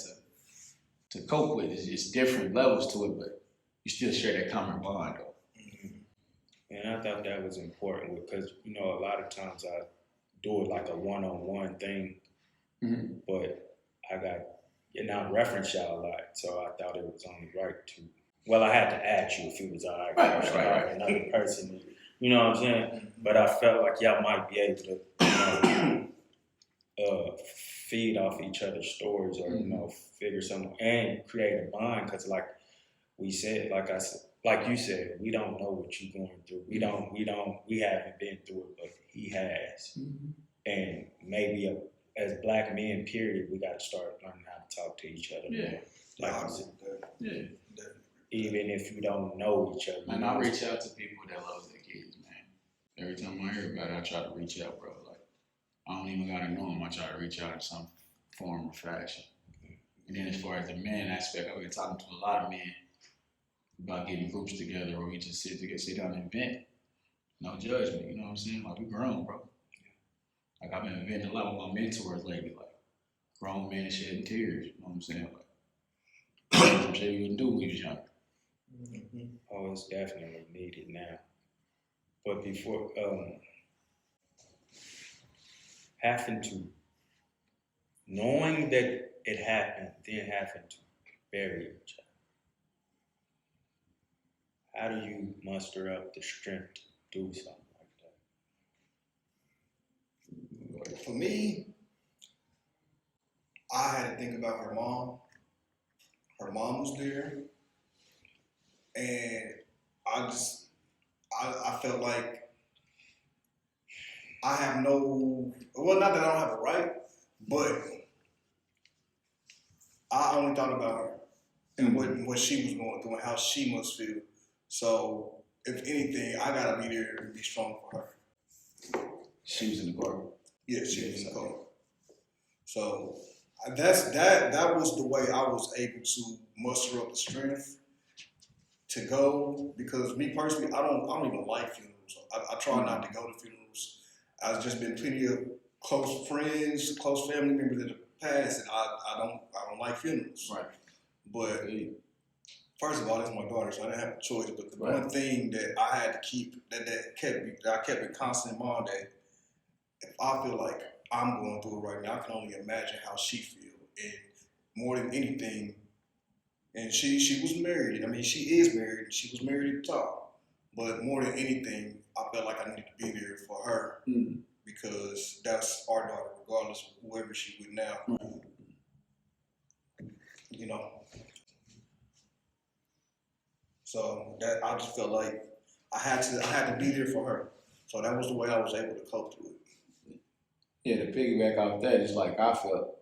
to cope with. It's different levels to it, but you still share that common bond, though. Mm-hmm. And I thought that was important because, you know, a lot of times I do it like a one-on-one thing, but I reference y'all a lot, so I thought it was only right to, well, I had to ask you if it was all right. Another person, you know what I'm saying? But I felt like y'all might be able to feed off each other's stories or, figure something and create a bond. Because like we said, like you said, we don't know what you're going through. We haven't been through it, but he has. Mm-hmm. And maybe as black men, period, we got to start learning how to talk to each other. Yeah. Like, Yeah. even if you don't know each other. And I reach out to people that love their kids, man. Every time I hear about it, I try to reach out, bro. Like, I don't even gotta know them. I try to reach out in some form or fashion. And then as far as the man aspect, I've been talking to a lot of men about getting groups together where we just sit down and vent. No judgment, you know what I'm saying? Like, we grown, bro. Like, I've been venting a lot with my mentors lately, like, grown men shedding tears, you know what I'm saying? Like, some shit we wouldn't do when we was younger. Oh, it's definitely needed now. But before, knowing that it happened, then having to bury each other. How do you muster up the strength to do something like that? For me, I had to think about her mom. Her mom was there, and I felt like I have not that I don't have a right, but I only thought about her and what she was going through and how she must feel. So, if anything, I gotta be there and be strong for her. She was in the car. Yeah, she was in the car. So that was the way I was able to muster up the strength to go. Because me personally, I don't even like funerals. I try not to go to funerals. I've just been plenty of close friends, close family members in the past, and I don't like funerals. Right. But first of all, that's my daughter, so I didn't have a choice. But the one thing that I had to keep that I kept in constant mind that if I feel like I'm going through it right now, I can only imagine how she feels. And more than anything, and she was married. I mean, she is married. And she was married at the top. But more than anything, I felt like I needed to be there for her because that's our daughter, regardless of whoever she with now. You know. So that I just felt like I had to be there for her. So that was the way I was able to cope through it. Yeah, to piggyback off that, it's like I felt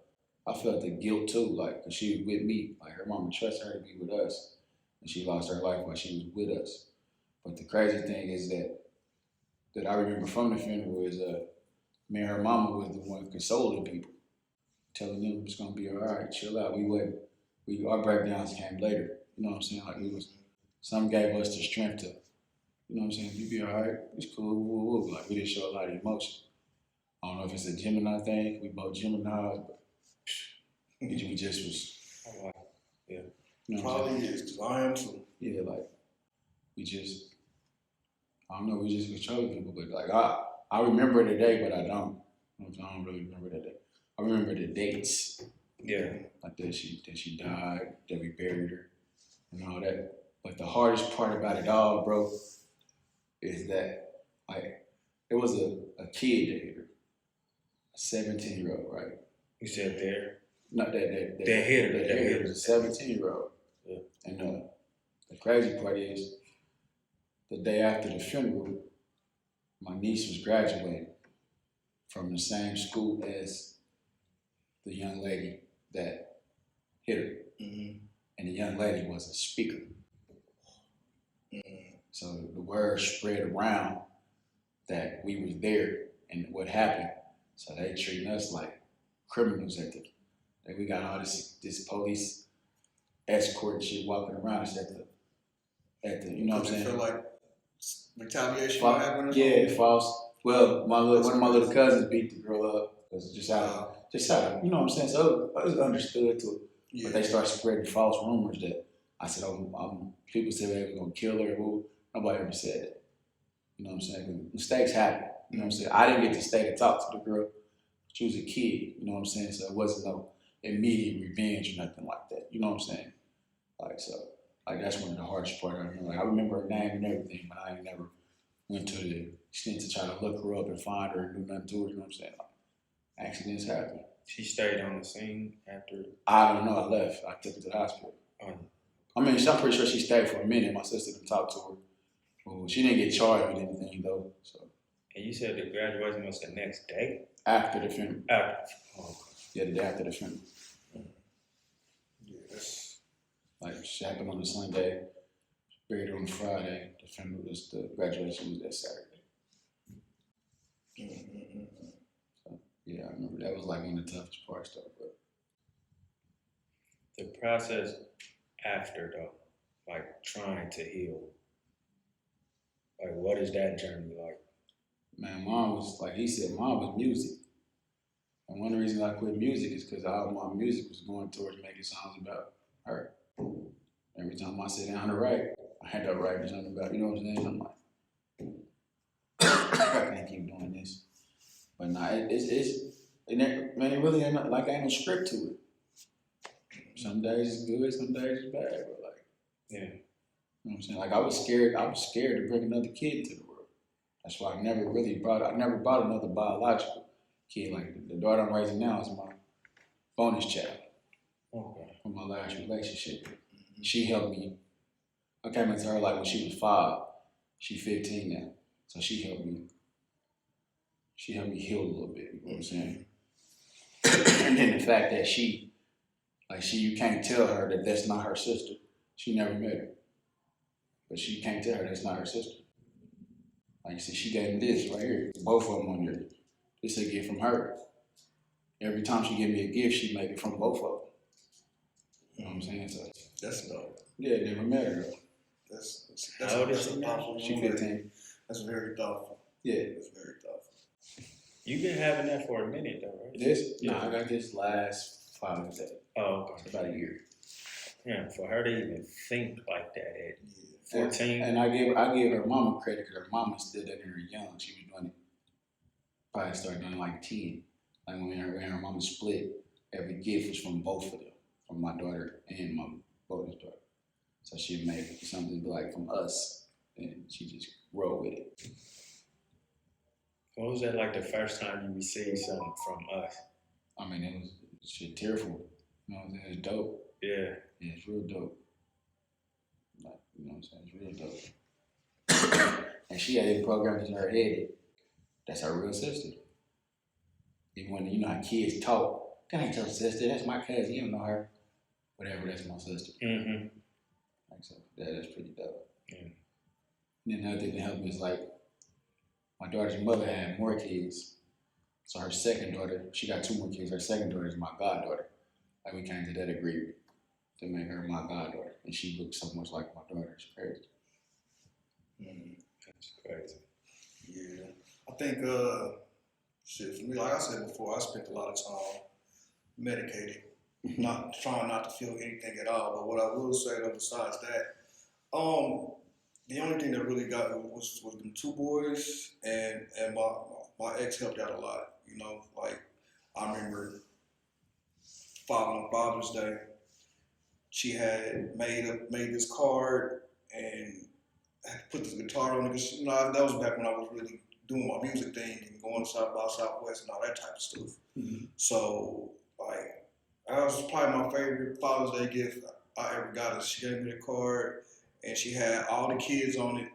the guilt too, like, cause she was with me. Like, her mama trusted her to be with us, and she lost her life while she was with us. But the crazy thing is that I remember from the funeral is me and her mama was the one consoling people, telling them it's gonna be all right, chill out. Our breakdowns came later. You know what I'm saying? Like, some gave us the strength to, you know what I'm saying? You be all right, it's cool. Like, we didn't show a lot of emotion. I don't know if it's a Gemini thing. We both Geminis, but we just was. Yeah. You know Probably is, because I am too. Yeah, like, we just, I don't know, we just control people, but like, I remember the day, but I don't. I don't really remember that day. I remember the dates. Yeah. Like that she died, that we buried her, and all that. But the hardest part about it all, bro, is that, like, it was a kid that hit her. A 17-year-old, right? You said there? Not that hit her. That hit her was a 17-year-old. Yeah. And the crazy part is, the day after the funeral, my niece was graduating from the same school as the young lady that hit her. Mm-hmm. And the young lady was a speaker. Mm-hmm. So the word spread around that we was there and what happened. So they treating us like criminals that we got all this police escort and shit walking around us at the you know what I'm saying? Feel like retaliation happened or something? Yeah, false. Well, one of my little cousins beat the girl up because just out of, you know what I'm saying? So it was understood to it. Yeah. But they started spreading false rumors that I said, people said they were gonna kill her. Well, nobody ever said that. You know what I'm saying? Mistakes happen. You know what I'm saying? I didn't get to stay to talk to the girl. She was a kid. You know what I'm saying? So it wasn't no immediate revenge or nothing like that. You know what I'm saying? Like, so, like, that's one of the hardest part. I remember her name and everything, but I ain't never went to the extent to try to look her up and find her and do nothing to her. You know what I'm saying? Like, accidents happen. She stayed on the scene after. I don't know. I left. I took her to the hospital. I mean, I'm pretty sure she stayed for a minute. My sister didn't talk to her. Well, she didn't get charged with anything though. So. And you said the graduation was the next day? After the funeral. After. Oh, Yeah, the day after the funeral. Yeah, that's Like, she happened on the Sunday, buried her on Friday. The funeral was, the graduation was that Saturday. So, yeah, I remember that was like one of the toughest parts though. But the process after though, like trying to heal. Like, what is that journey like? man, mom was, like he said, mom was music. And one of the reasons I quit music is because all my music was going towards making songs about her. Every time I sit down to write, I had to write something about, you know what I'm saying? I'm like, I can't keep doing this. But nah, man, it really ain't no script to it. Some days it's good, some days it's bad, but like, Yeah. you know what I'm saying? Like, I was scared to bring another kid into the world. That's why I never brought another biological kid. Like, the daughter I'm raising now is my bonus child from my last relationship. She helped me. I came into her like when she was 5. She's 15 now. So she helped me heal a little bit, you know what I'm saying? And then the fact that you can't tell her that that's not her sister. She never met her. But you can't tell her that's not her sister. Like you said, she gave me this right here. Both of them on there. This is a gift from her. Every time she give me a gift, she make it from both of them. You know what I'm saying? So that's dope. yeah, never met her though. That's How old is a she now? thoughtful She woman. 15. That's very thoughtful. Yeah. That's very thoughtful. You've been having that for a minute though, right? This? Yeah. No, I got this last Father's Day. Oh, okay. About a year. Yeah, for her to even think like that at Yeah. 14. And I gave her mama credit because her mama still did it in her young. She was doing it. Probably started doing like 10. Like when her mama split, every gift was from both of them, from my daughter and my bonus daughter. So she made something like from us, and she just rolled with it. What was that like the first time you received something from us? I mean, it was shit tearful. You know what I'm saying? It's dope. Yeah. Yeah, it's real dope. Like, you know what I'm saying? It's real dope. And she had it programmed in her head. That's her real sister. Even when, you know how kids talk, that ain't your sister, that's my cousin, you don't know her. Whatever, that's my sister. Mm-hmm. Like, so that's pretty dope. Yeah. And then another thing that helped me is like, my daughter's mother had more kids. So her second daughter, she got 2 more kids. Her second daughter is my goddaughter. Like, we came to that agreement to make her my goddaughter. And she looks so much like my daughter. It's crazy. That's crazy. Yeah. I think, shit, for me, like I said before, I spent a lot of time medicated, trying not to feel anything at all. But what I will say, though, besides that, the only thing that really got me was them 2 boys, and my ex helped out a lot. You know, like I remember on Father's Day, she had made this card and put this guitar on it. Because, you know, that was back when I was really doing my music thing and going to South by Southwest and all that type of stuff. Mm-hmm. So, like, that was probably my favorite Father's Day gift I ever got. She gave me the card, and she had all the kids on it,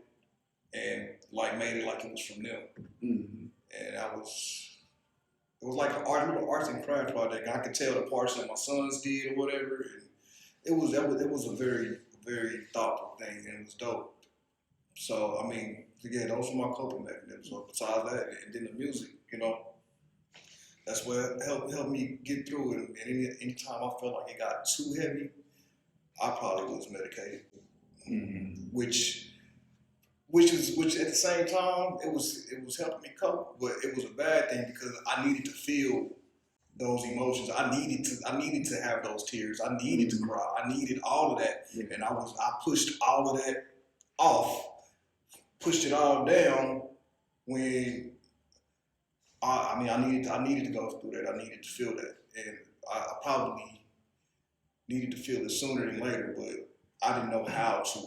and like made it like it was from them. Mm-hmm. And it was like an arts and crafts project. I could tell the parts that my sons did or whatever. And it was a very, very thoughtful thing, and it was dope. So I mean, again, those were my coping mechanisms. So besides that, and then the music, you know, that's what helped me get through it. And any time I felt like it got too heavy, I probably was medicated. Mm-hmm. Which at the same time it was helping me cope, but it was a bad thing because I needed to feel those emotions. I needed to have those tears. I needed to cry. I needed all of that, and I pushed all of that off, pushed it all down when I needed to go through that. I needed to feel that, and I probably needed to feel it sooner than later, but I didn't know how to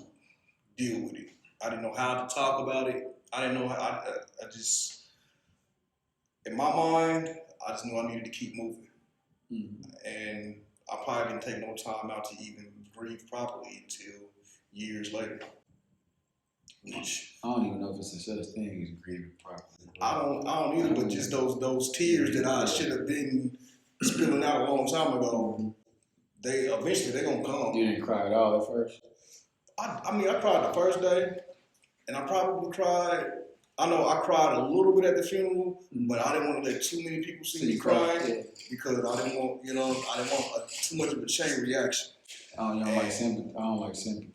deal with it. I didn't know how to talk about it. I didn't know how. I just, in my mind, I just knew I needed to keep moving, and I probably didn't take no time out to even breathe properly until years later. Which I don't even know if it's a such thing as grieving properly. I don't either. But just those tears that I should have been spilling out a long time ago, they eventually gonna come. You didn't cry at all at first? I mean, I cried the first day, and I probably cried. I know I cried a little bit at the funeral, but I didn't want to let too many people see me crying because I didn't want, I didn't want too much of a chain reaction. I don't like sympathy. I don't like sympathy.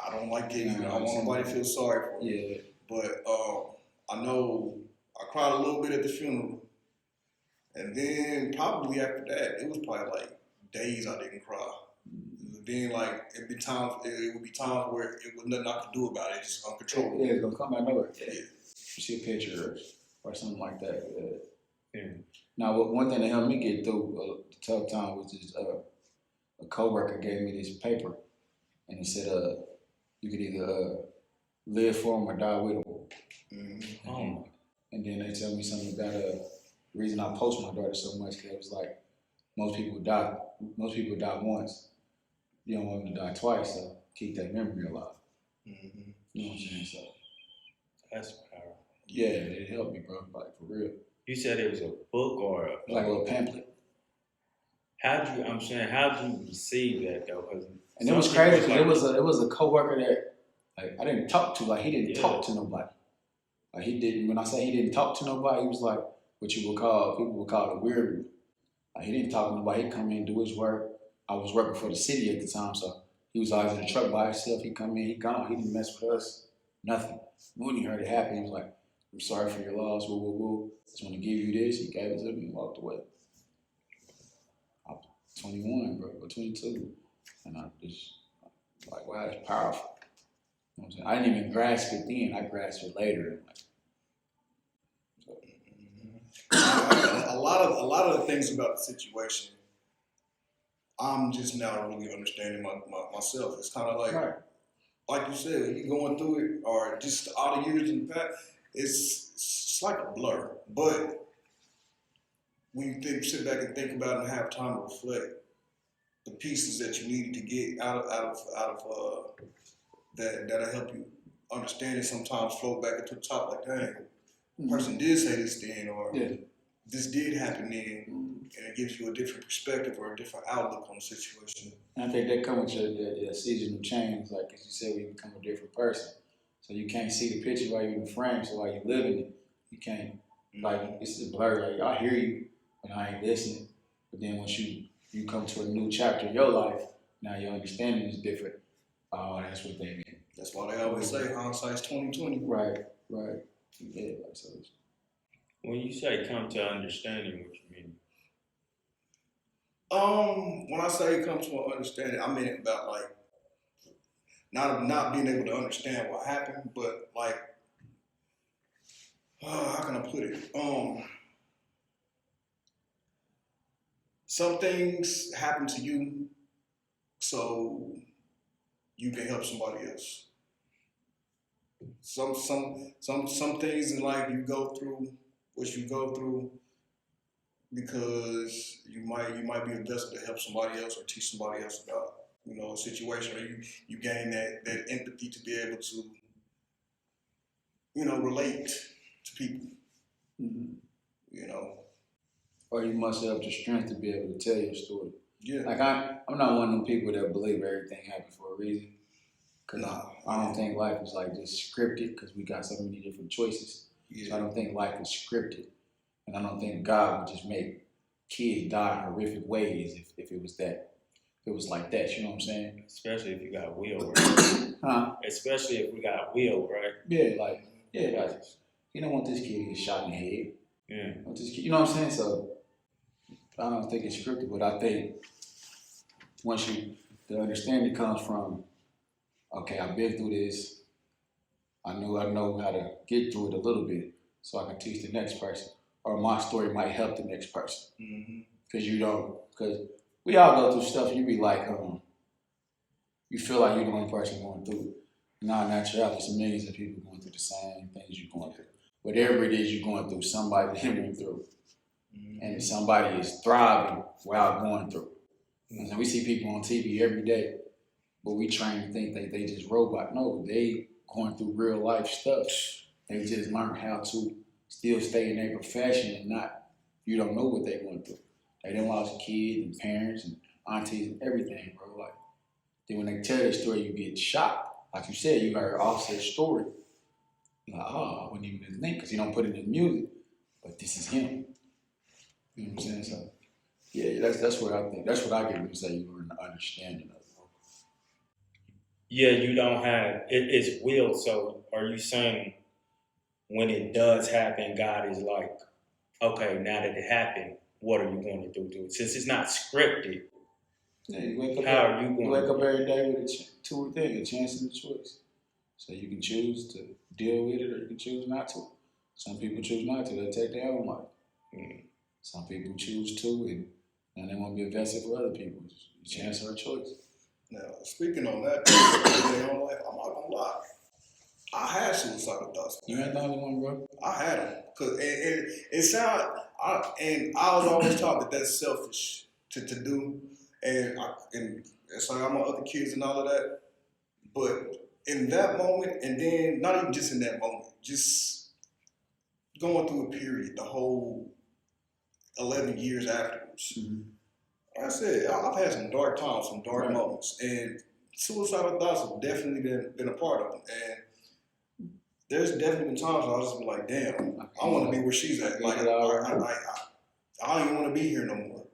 I don't like it. I don't want nobody to feel sorry for me. Yeah. But I know I cried a little bit at the funeral, and then probably after that, it was probably like days I didn't cry. Then like it would be times where it was nothing I could do about it, just uncontrollable. Yeah, it's gonna come out of nowhere. Yeah. You see a picture or something like that. Yeah. Now, one thing that helped me get through the tough time was just a coworker gave me this paper, and he said, you could either live for them or die with them. Mm-hmm. And then they tell me something about the reason I post my daughter so much, because it was like most people die once. You don't want them to die twice, so keep that memory alive. Mm-hmm. You know what I'm saying? So That's powerful. yeah, it helped me, bro. Like for real. You said it was a book or Like a little pamphlet. How'd you receive that though? And it was crazy because it was a coworker that like I didn't talk to. Like he didn't talk to nobody. Like he didn't. When I say he didn't talk to nobody, he was like what people would call a weird one. Like he didn't talk to nobody. He'd come in and do his work. I was working for the city at the time, so he was always in the truck by himself. He'd come in, he'd gone. He didn't mess with us. Nothing. When he heard it happen, he was like, "I'm sorry for your loss. Woo, woo, woo. Just want to give you this." He gave it to me and walked away. I was 21, bro, or 22, and I just like, wow, that's powerful. You know what I'm saying? I didn't even grasp it then. I grasped it later. A lot of the things about the situation, I'm just now really understanding myself. It's kind of like you said, when you're going through it, or just all the years in the past, it's like a blur. But when you sit back and think about it and have time to reflect, the pieces that you needed to get out of that'll help you understand it. Sometimes float back into the top, like, dang, the person did say this then, or this did happen then, and it gives you a different perspective or a different outlook on the situation. And I think that comes with your seasonal change, like as you said, we become a different person. So you can't see the picture while you're in the frame, so while you're living it, you can't, like, it's a blur, like, I hear you, but I ain't listening. But then once you come to a new chapter in your life, now your understanding is different. Oh, that's what they mean. That's why they always say hindsight's 20/20. Right. Yeah, like so. When you say come to understanding, what you mean? When I say come to an understanding, I mean about like not being able to understand what happened, but like how can I put it? Some things happen to you so you can help somebody else. Some things in life you go through what you go through because you might be a vessel to help somebody else or teach somebody else about a situation, or you gain that empathy to be able to relate to people. Or you must have the strength to be able to tell your story. Yeah. Like I'm not one of them people that believe everything happened for a reason. Cause I don't think life is like just scripted, because we got so many different choices. Yeah. So I don't think life is scripted, and I don't think God would just make kids die in horrific ways if it was that. If it was like that, you know what I'm saying? Especially if you got will, right? Huh? Especially if we got will, right? Yeah, like you don't want this kid to get shot in the head. Yeah. You want this kid, you know what I'm saying? So I don't think it's scripted, but I think once the understanding comes from, okay, I've been through this. I know how to get through it a little bit, so I can teach the next person, or my story might help the next person. Because we all go through stuff. You be like, you feel like you're the only person going through it Nah, naturally, it's millions of people going through the same things you're going through. Whatever it is you're going through, somebody went through. And somebody is thriving while going through. And we see people on TV every day, but we train to think that they just robot. No, they going through real life stuff. They just learn how to still stay in their profession and not, you don't know what they're going through. They done lost kids and parents and aunties and everything, bro. Like, then when they tell their story, you get shocked. Like you said, you heard Offset's story. You're like, oh, I wouldn't even think, because he don't put it in music. But this is him. You know what I'm saying? So, yeah, that's what I think. That's what I get when you say you learn the understanding of it. Yeah, you don't have it's will. So are you saying when it does happen, God is like, okay, now that it happened, what are you going to do to it? Since it's not scripted, Yeah, you wake up, how are you going? You wake up every day with a chance and a choice. So you can choose to deal with it, or you can choose not to. Some people choose not to; they take their own life. Some people choose to, and they want to be a vessel for other people. It's a chance or a choice. Now, speaking on that, their own life, I'm not gonna lie. I had suicidal thoughts. You ain't the only one, bro. I had them, cause it sound, I was always taught that that's selfish to do, and it's like I'm on other kids and all of that. But in that moment, and then not even just in that moment, just going through a period, the whole 11 years afterwards. Mm-hmm. Like I said, I've had some dark times, some dark moments, and suicidal thoughts have definitely been a part of them. And there's definitely been times where I'll just be like, damn, I want to be where she's at. Like, I don't even want to be here no more.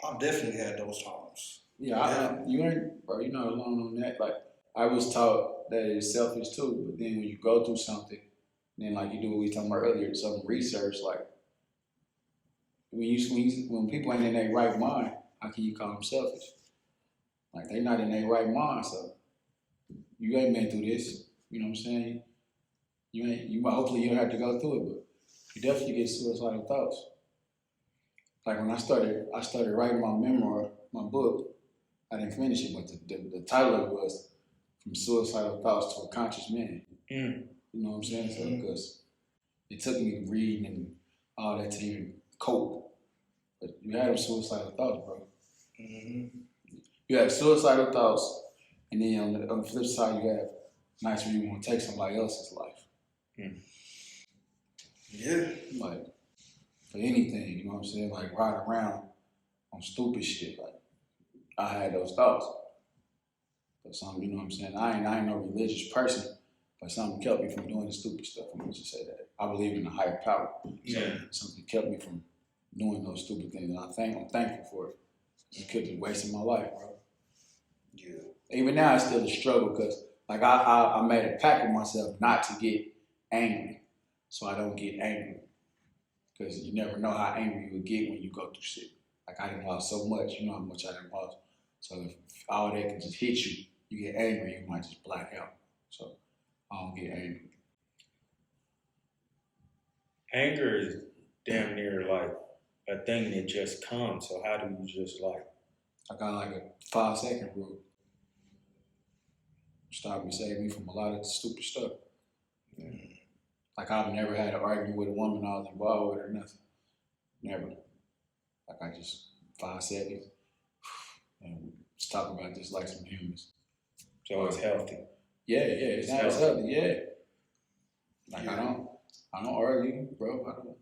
I've definitely had those times. Yeah, you ain't, bro, you're not alone on that. Like, I was taught that it's selfish too, but then when you go through something, then like you do what we were talking about earlier, some research, like, when people ain't in their right mind, how can you call them selfish? Like, they not in their right mind, so you ain't been through this. You know what I'm saying? Hopefully you don't have to go through it, but you definitely get suicidal thoughts. Like when I started writing my memoir, my book. I didn't finish it, but the title of it was From Suicidal Thoughts to a Conscious Man. You know what I'm saying? So, because it took me reading and all that to even cope. But you had them suicidal thoughts, bro. Mm-hmm. You have suicidal thoughts, and then on the flip side, you have nights where you want to take somebody else's life. Yeah. Like, for anything, you know what I'm saying? Like, ride around on stupid shit. Like, I had those thoughts. But something, you know what I'm saying? I ain't no religious person, but something kept me from doing the stupid stuff. I'm gonna just say that. I believe in a higher power. So something kept me from doing those stupid things, and I'm thankful for it. It could be wasting my life, bro. Yeah. Even now, it's still a struggle because, like, I made a pact with myself not to get angry, so I don't get angry. Because you never know how angry you would get when you go through shit. Like, I done lost so much, you know how much I done lost. So if all that can just hit you, you get angry, you might just black out. So I don't get angry. Anger is damn near like a thing that just comes. So how do you just like? I got like a 5-second rule. Save me from a lot of stupid stuff. Like, I've never had an argument with a woman I was involved with or nothing. Never. Like, I just 5 seconds and just talk about this like some humans. So it's healthy. Yeah, it's healthy. Yeah. Like, I don't argue, bro. I don't.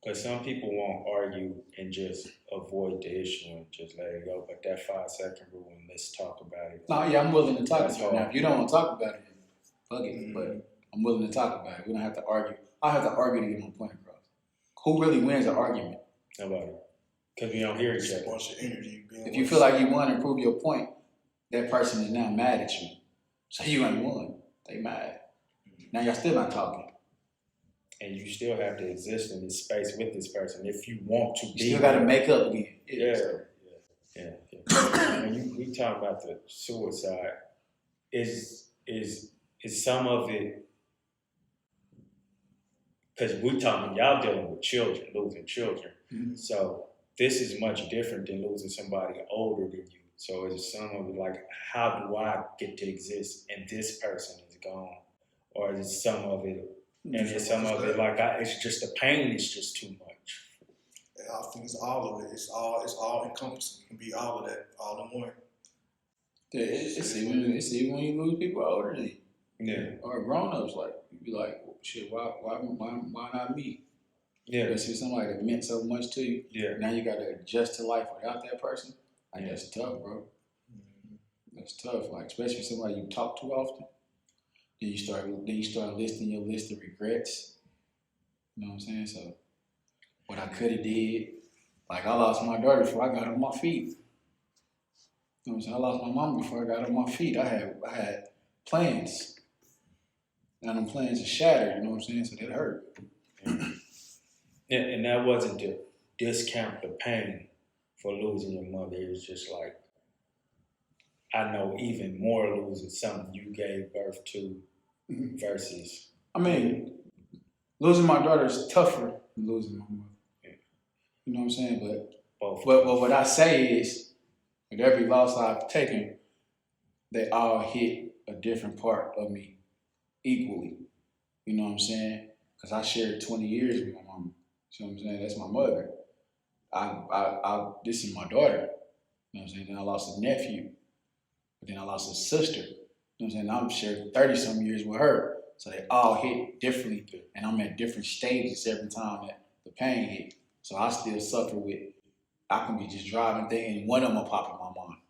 Because some people won't argue and just avoid the issue and just let it go. But that 5-second rule, and let's talk about it. No, yeah, I'm willing to talk about it. Now, if you don't want to talk about it, fuck it. But I'm willing to talk about it. We don't have to argue. I have to argue to get my point across. Who really wins an argument? Nobody. Because we don't hear each other. A bunch of energy. If you feel like you won and prove your point, that person is now mad at you. So you ain't won. They mad. Now y'all still not talking. And you still have to exist in this space with this person if you want to be. You still got to make up again. Yeah. When we talk about the suicide, is some of it, because y'all dealing with children, losing children. Mm-hmm. So this is much different than losing somebody older than you. So it's some of it like, how do I get to exist and this person is gone, or is some of it, and it's some of it like it's just the pain is just too much. I think it's all of it. It's all encompassing. It can be all of that, all in one. Yeah, it's even when you lose people older than you. Yeah. Or grown ups, like you be like, shit, why not me? Yeah. Especially somebody that meant so much to you. Yeah. Now you gotta adjust to life without that person. Like that's tough, bro. That's tough. Like especially somebody you talk too often. Then you start listing your list of regrets. You know what I'm saying? So what I could have did, like I lost my daughter before I got on my feet. You know what I'm saying? I lost my mom before I got on my feet. I had plans. And them plans are shattered, you know what I'm saying? So that hurt. And that wasn't to discount the pain for losing your mother. It was just like, I know even more losing something you gave birth to versus. I mean, losing my daughter is tougher than losing my mother. You know what I'm saying? But what I say is, with every loss I've taken, they all hit a different part of me equally. You know what I'm saying? Because I shared 20 years with my mama. You know what I'm saying? That's my mother. This is my daughter. You know what I'm saying? Then I lost a nephew. But then I lost a sister. You know what I'm saying? I'm sharing 30-some years with her. So they all hit differently. And I'm at different stages every time that the pain hit. So I still suffer with, I can be just driving things and one of them will pop in my mind.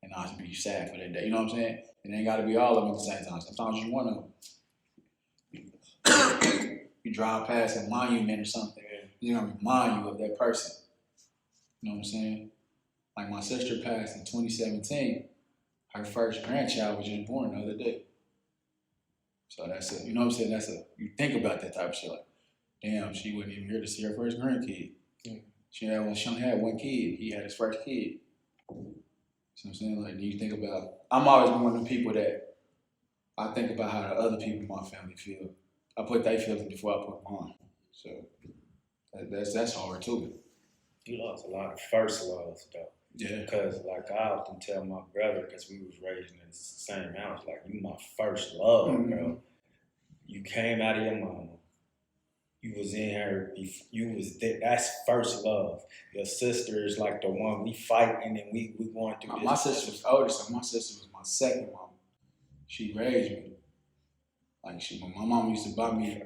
And I'll be sad for that day. You know what I'm saying? It ain't got to be all of them at the same time. Sometimes you one of them. You drive past a monument or something, it's gonna remind you of that person. You know what I'm saying? Like my sister passed in 2017. Her first grandchild was just born the other day. So that's it. You know what I'm saying? You think about that type of shit. Like, damn, she wasn't even here to see her first grandkid. Yeah. She only had one kid. He had his first kid. You know what I'm saying? Like, do you think about? I'm always one of the people that I think about how the other people in my family feel. I put their feelings before I put mine. So that's hard too. You lost a lot of first loves though. Yeah. Because like I often tell my brother, because we was raised in the same house, like you my first love, bro. You came out of your mama. You was in her. You was there. That's first love. Your sister is like the one we fighting and we going through. My sister was older, so my sister was my second mom. She raised me. Like my mom used to buy me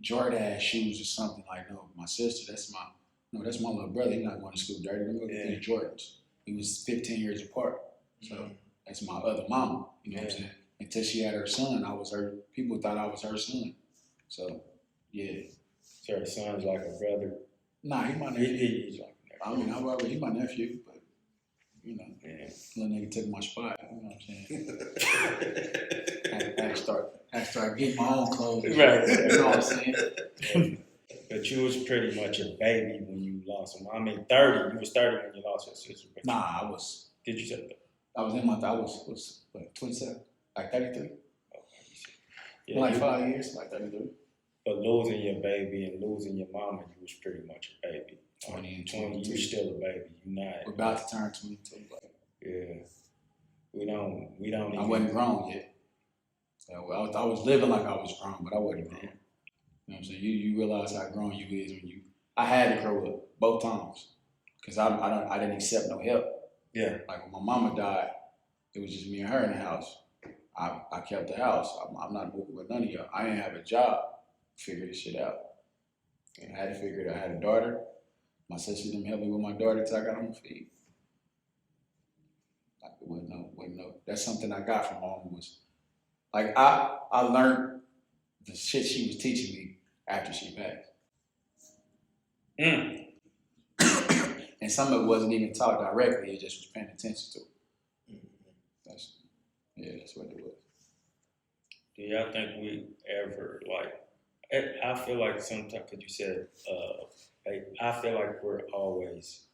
Jordan shoes or something. Like, no, my sister, that's my little brother. He's not going to school dirty. I'm going to get Jordans. He was 15 years apart. So that's my other mama. You know what I'm saying? Until she had her son, people thought I was her son. So, yeah. So her son's like a brother? Nah, he's my nephew. He's like a nephew. He's my nephew, but, you know, little nigga took my spot. You know what I'm saying? I start getting my own clothes. Right. You know what I'm saying? But you was pretty much a baby when you lost him. I mean, 30. You was 30 when you lost your sister. Nah, I was. Did you say that? I was 27, like 33. Okay. Yeah, like 5 years, like 33. But losing your baby and losing your mama, you was pretty much a baby. 20 and 22. You still a baby. You not. We're about to turn 22. But yeah. We don't even. I wasn't grown yet. So I was living like I was grown, but I wasn't grown. You know what I'm saying? You realize how grown you is when I had to grow up both times. Because I didn't accept no help. Yeah. Like when my mama died, it was just me and her in the house. I kept the house. I'm not moving with none of y'all. I didn't have a job. Figure this shit out. And I had to figure it out. I had a daughter. My sister didn't help me with my daughter until I got on my feet. Like it wasn't no. That's something I got from mom was like I learned the shit she was teaching me after she passed. And some of it wasn't even taught directly, it just was paying attention to it. That's what it was. Do y'all think we ever, like, I feel like sometimes, because you said, I feel like we're always,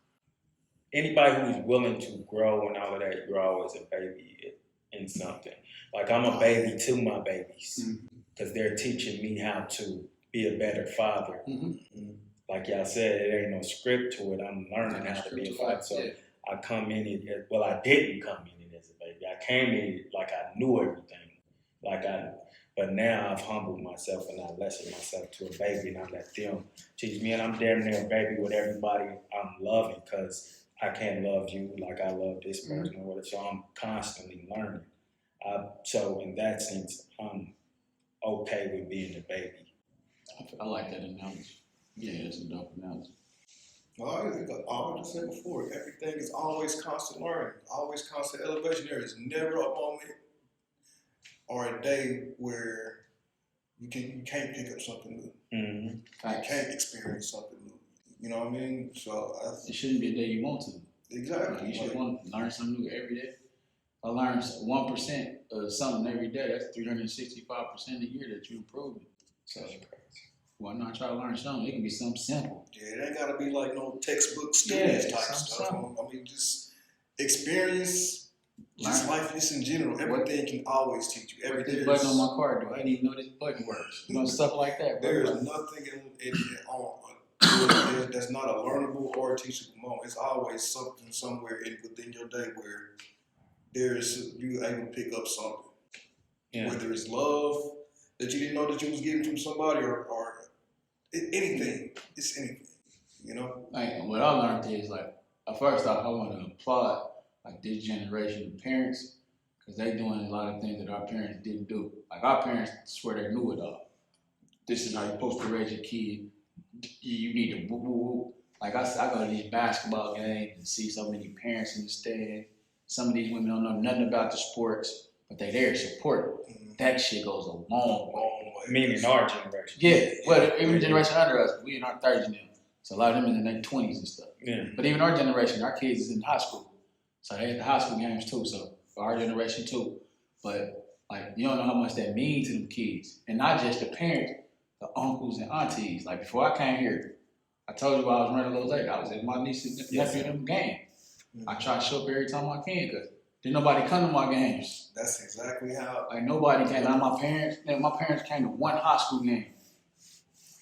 anybody who's willing to grow and all of that, you're always a baby in something. Like, I'm a baby to my babies, because they're teaching me how to be a better father. Like y'all said, it ain't no script to it. I'm learning how to be a father. So I come in it, well, I didn't come in it as a baby. I came in it like I knew everything. Like But now I've humbled myself and I lessened myself to a baby, and I let them teach me. And I'm damn near a baby with everybody I'm loving, because I can't love you like I love this person or whatever. So I'm constantly learning. So in that sense, I'm okay with being a baby. I like that analogy. Yeah, that's a dope analogy. Well, I just said before, everything is always constant learning, always constant elevation. There is never a moment or a day where you can't pick up something new. Mm-hmm. You can't experience something new. You know what I mean? So It shouldn't be a day you want to. exactly. You should want to learn something new every day. I learn 1% of something every day. That's 365% a year that you improve. So why not try to learn something? It can be something simple. Yeah, it ain't gotta be like no textbook students type stuff. Simple. I mean, just experience, just life just in general. Everything can always teach you. What this button on my car do? I didn't even know this button works. You know, stuff like that. There is nothing that's not a learnable or a teachable moment. It's always something somewhere within your day where you able to pick up something. Yeah. Whether it's love that you didn't know that you was getting from somebody, or anything. It's anything. You know? Like, what I learned is, like, first off, I want to applaud like this generation of parents, because they doing a lot of things that our parents didn't do. Like, our parents swear they knew it all. This is how you're supposed to raise your kid. You need to woo woo woo. Like I go to these basketball games and see so many parents in the stand. Some of these women don't know nothing about the sports, but they there to support it. That shit goes a long way. Meaning our generation. Yeah, well, every generation under us, we in our 30s now. So a lot of them in their 20s and stuff. Yeah. But even our generation, our kids is in high school. So they had the high school games too, so for our generation too. But like, you don't know how much that means to them kids. And not just the parents, the uncles and aunties. Like, before I came here, I told you I was running a little late. I was at my niece's nephew them game. I try to show up every time I can, because didn't nobody come to my games. That's exactly how. Like, nobody came. Now my parents came to one high school game.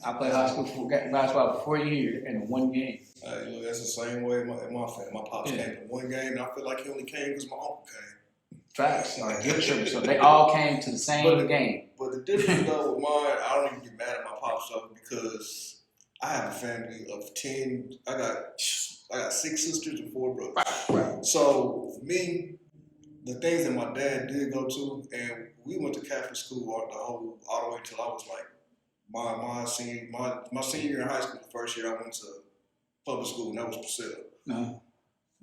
I played high school basketball for 4 years and one game. Look, that's the same way in my family. My pops came to one game, and I feel like he only came because my uncle came. Facts. Or guilt trip. So they all came to the same game. But the difference though with mine, I don't even get mad at my pops though, because I have a family of 10. I got 6 sisters and 4 brothers. Right. So for me, the things that my dad did go to, and we went to Catholic school all the way until I was like my senior year in high school. The first year I went to public school, and that was Priscilla. No.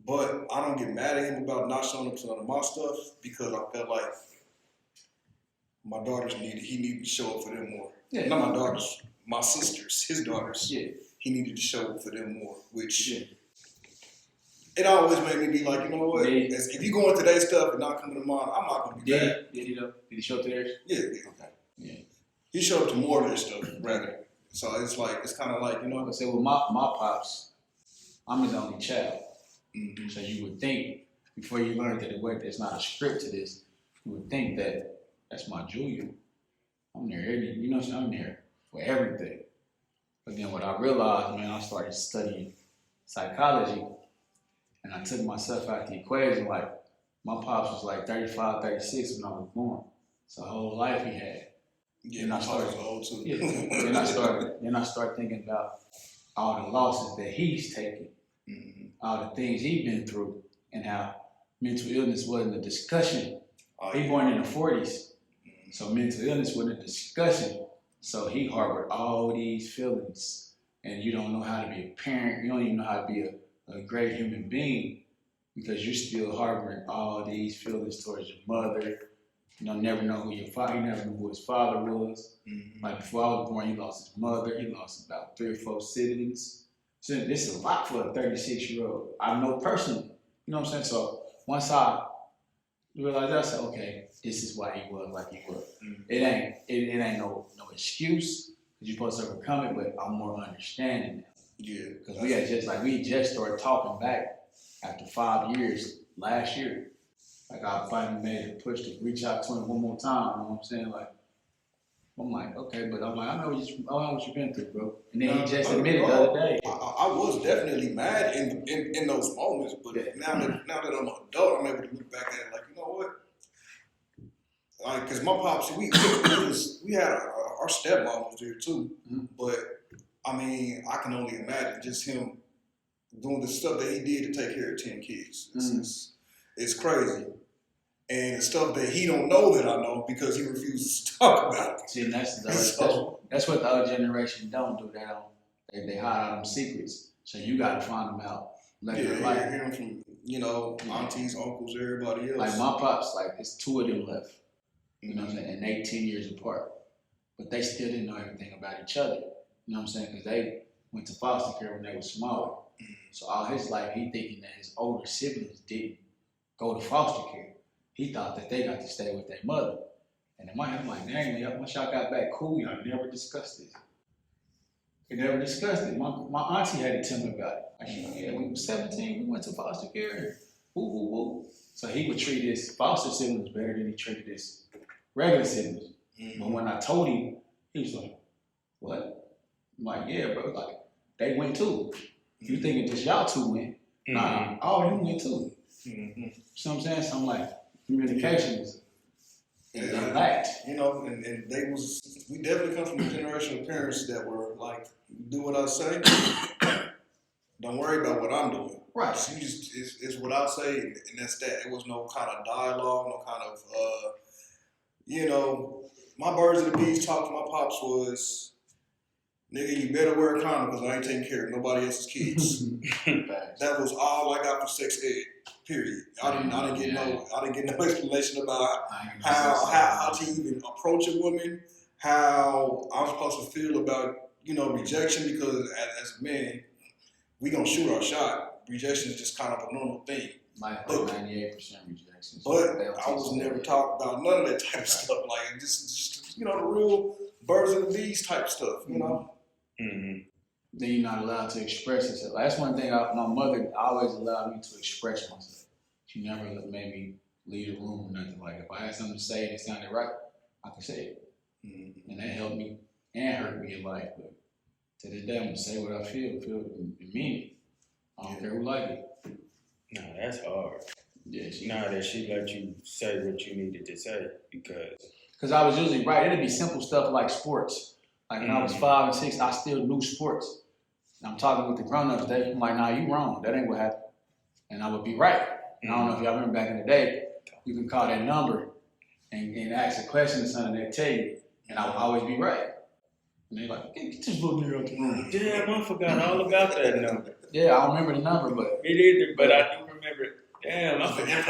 But I don't get mad at him about not showing up to none of my stuff, because I felt like my daughters he needed to show up for them more. Yeah. Not my daughters, my sisters, his daughters. Yeah. He needed to show up for them more, which it always made me be like, you know what? If you go into their stuff and not coming to mine, I'm not gonna be mad. Did he show up to theirs? Yeah. Okay. Yeah. He showed up to more of their stuff, rather. So it's kind of like, you know. I say, well, my pops, I'm his only child. Mm-hmm. So you would think, before you learn that there's not a script to this, you would think that that's my Julia. I'm there, I'm there for everything. But then what I realized, man, I started studying psychology, and I took myself out the equation. Like, my pops was like 35, 36 when I was born. So the whole life he had. Yeah, my pops was old too. Yeah. Then I started thinking about all the losses that he's taken, all the things he's been through, and how mental illness wasn't a discussion. He born in the 40s, so mental illness wasn't a discussion. So he harbored all these feelings, and you don't know how to be a parent. You don't even know how to be a great human being, because you're still harboring all these feelings towards your mother. You don't never know who your father. He never knew who his father was. Like, before I was born, he lost his mother. He lost about 3 or 4 siblings. So this is a lot for a 36-year-old. I know personally. You know what I'm saying? So once I realized that, I said, okay, this is why he was like he was. It ain't no excuse, because you're supposed to overcome it, but I'm more understanding now. Yeah. Because we just started talking back after 5 years last year. Like, I finally made a push to reach out to him one more time. You know what I'm saying? Like, I'm like, okay, but I'm like, I know what you've been through, bro. And then he just admitted the other day. I was definitely mad in those moments, but now that I'm an adult, I'm able to look back at it like, you know what? like, cause my pops, we had our stepmom was there too, but I mean, I can only imagine just him doing the stuff that he did to take care of 10 kids. It's crazy. And the stuff that he don't know that I know because he refuses to talk about it. See, that's what the other generation don't do. They hide out them secrets. So you got to find them out. Hearing from, aunties, uncles, everybody else. Like my pops, like it's 2 of them left. You know what I'm saying? And they 10 years apart. But they still didn't know everything about each other. You know what I'm saying? Because they went to foster care when they were smaller. So all his life, he thinking that his older siblings didn't go to foster care. He thought that they got to stay with their mother. And in my head, I'm like, dang, once y'all got back cool, y'all never discussed this. We never discussed it. My auntie had to tell me about it. Like, yeah, we were 17, we went to foster care, and woo, woo, woo. So he would treat his foster siblings better than he treated his regular siblings. But when I told him, he was like, what? I'm like, yeah, bro, like, they went too. You thinking just y'all two went? Nah, all of them went too. You know what I'm saying? So I'm like, communication is lacked. And we definitely come from a generation of parents that were like, do what I say, don't worry about what I'm doing. Right. So it's what I say, and that's that. It was no kind of dialogue, no kind of, my birds of the bees talk to my pops was, nigga, you better wear a condom because I ain't taking care of nobody else's kids. That was all I got for sex ed. Period. I didn't get no explanation about how to even approach a woman, how I'm supposed to feel about rejection, because as a man, we gonna shoot our shot. Rejection is just kind of a normal thing. Like 98% rejection. But I was never taught about none of that type of stuff. Like just the real birds and the bees type stuff. Then you're not allowed to express yourself. That's one thing my mother always allowed me to express myself. She never made me leave the room or nothing. Like, if I had something to say and it sounded right, I could say it. And that helped me and hurt me in life. But to this day, I'm going to say what I feel and mean it. I don't care who like it. No, that's hard. Yeah, that she let you say what you needed to say because I was usually right. It'd be simple stuff like sports. Like when I was 5 and 6, I still knew sports. And I'm talking with the grown-ups. I'm like, nah, you wrong. That ain't what happened. And I would be right. And I don't know if y'all remember back in the day, you can call that number and ask a question or something, they'll tell you. And I would always be right. And they're like, get this little nigga out the room. Damn, I forgot all about that number. Yeah, I don't remember the number, but... Me neither, but I do remember it. Damn, I forgot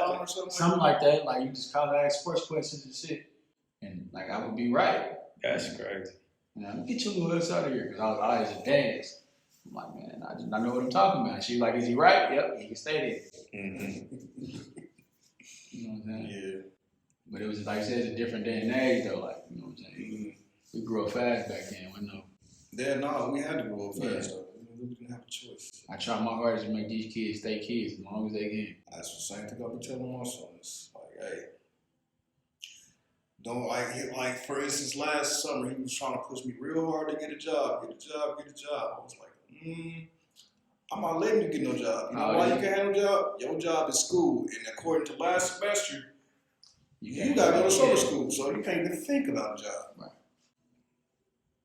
all about that. Something like that. Like, you just call and ask sports questions and shit. And, like, I would be right. That's crazy. Get your little ass out of here, because I was always a dance. I'm like, man, I know what I'm talking about. She's like, is he right? Yep, he can stay there. You know what I'm saying? Yeah. But it was, like I said, it's a different day and age, though. Like, you know what I'm saying? We grew up fast back then. We had to grow up fast, though. We didn't have a choice. I try my hardest to make these kids stay kids as long as they can. That's the same thing I've been telling my sons. Like, hey, don't like for instance, last summer he was trying to push me real hard to get a job. I was like, I'm not letting you get no job. You know why you can't have no job? Your job is school, and according to last semester, you gotta go to summer school, so you can't even think about a job.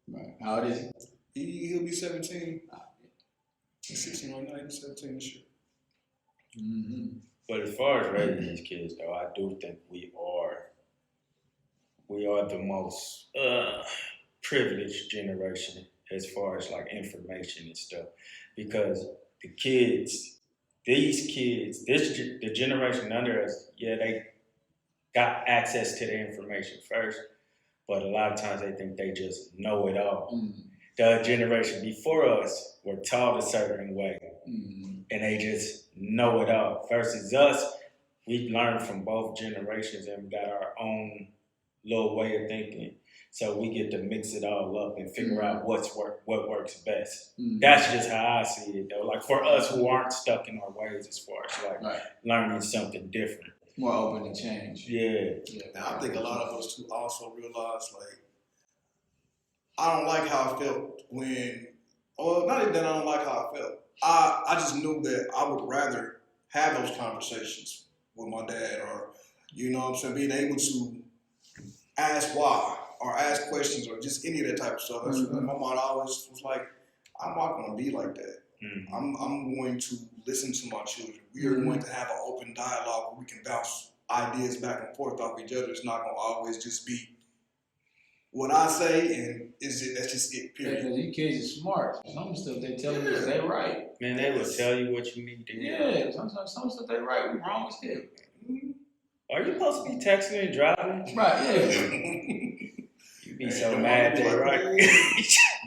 Right. How old is he? He'll be 17. He's 16 right now. He's 17 this year. But as far as raising these kids, though, I do think we are the most privileged generation as far as like information and stuff, because the generation under us, they got access to the information first, but a lot of times they think they just know it all. The generation before us were taught a certain way, and they just know it all. Versus us, we learned from both generations and we got our own little way of thinking. So we get to mix it all up and figure out what works best. That's just how I see it, though. Like for us who aren't stuck in our ways as far as like learning something different. More open to change. Yeah. And I think a lot of us too also realize, like, I don't like how I felt not even that I don't like how I felt. I just knew that I would rather have those conversations with my dad, or, you know what I'm saying, being able to ask why or ask questions or just any of that type of stuff. Mm-hmm. My mom always was like, I'm not going to be like that. Mm-hmm. I'm going to listen to my children. We are Mm-hmm. going to have an open dialogue where we can bounce ideas back and forth off each other. It's not going to always just be what I say and that's just it, period. Because these kids are smart. Some stuff they tell you is they right. Man, they will tell you what you need to hear. Yeah, sometimes some stuff they right. We wrong as hell. Mm-hmm. Are you supposed to be texting and driving? Right, yeah. You be so mad they right.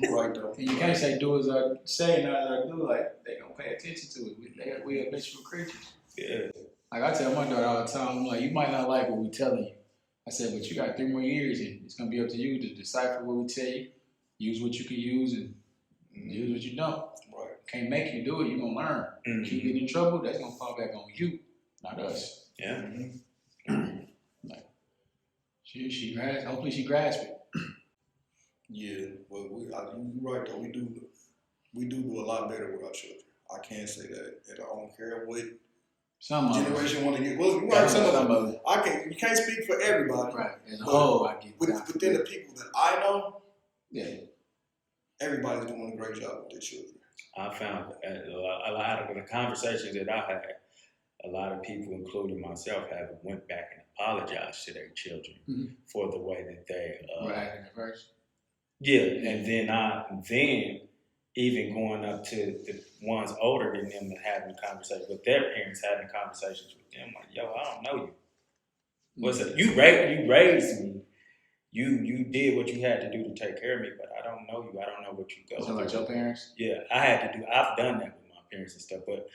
You're right, though. And you can't say do as I say, not as I do. Like, they don't pay attention to it. We habitual creatures. Yeah. Like, I tell my daughter all the time, I'm like, you might not like what we telling you. I said, but you got 3 more years, and it's going to be up to you to decipher what we tell you, use what you can use, and use what you don't. Right. Can't make you do it, you're going to learn. Mm-hmm. Keep getting in trouble, that's going to fall back on you, not us. Yeah. Mm-hmm. Like, hopefully she grasps it. Yeah, well, you're right, though. We do a lot better with our children. I can't say that. And I don't care what Some generation want to get. Well, Yeah, right, some of them. it. You can't speak for everybody. Right. As a whole, I get that. Within the people that I know, Yeah. everybody's doing a great job with their children. I found a lot of the conversations that I had, a lot of people, including myself, have went back and apologized to their children for the way that they Right in the first. Yeah, and then even going up to the ones older than them and having conversations with their parents, having conversations with them, like, yo, I don't know you. What's it? You raised me. You did what you had to do to take care of me, but I don't know you. I don't know what you go So like your parents? Yeah, I've done that with my parents and stuff, but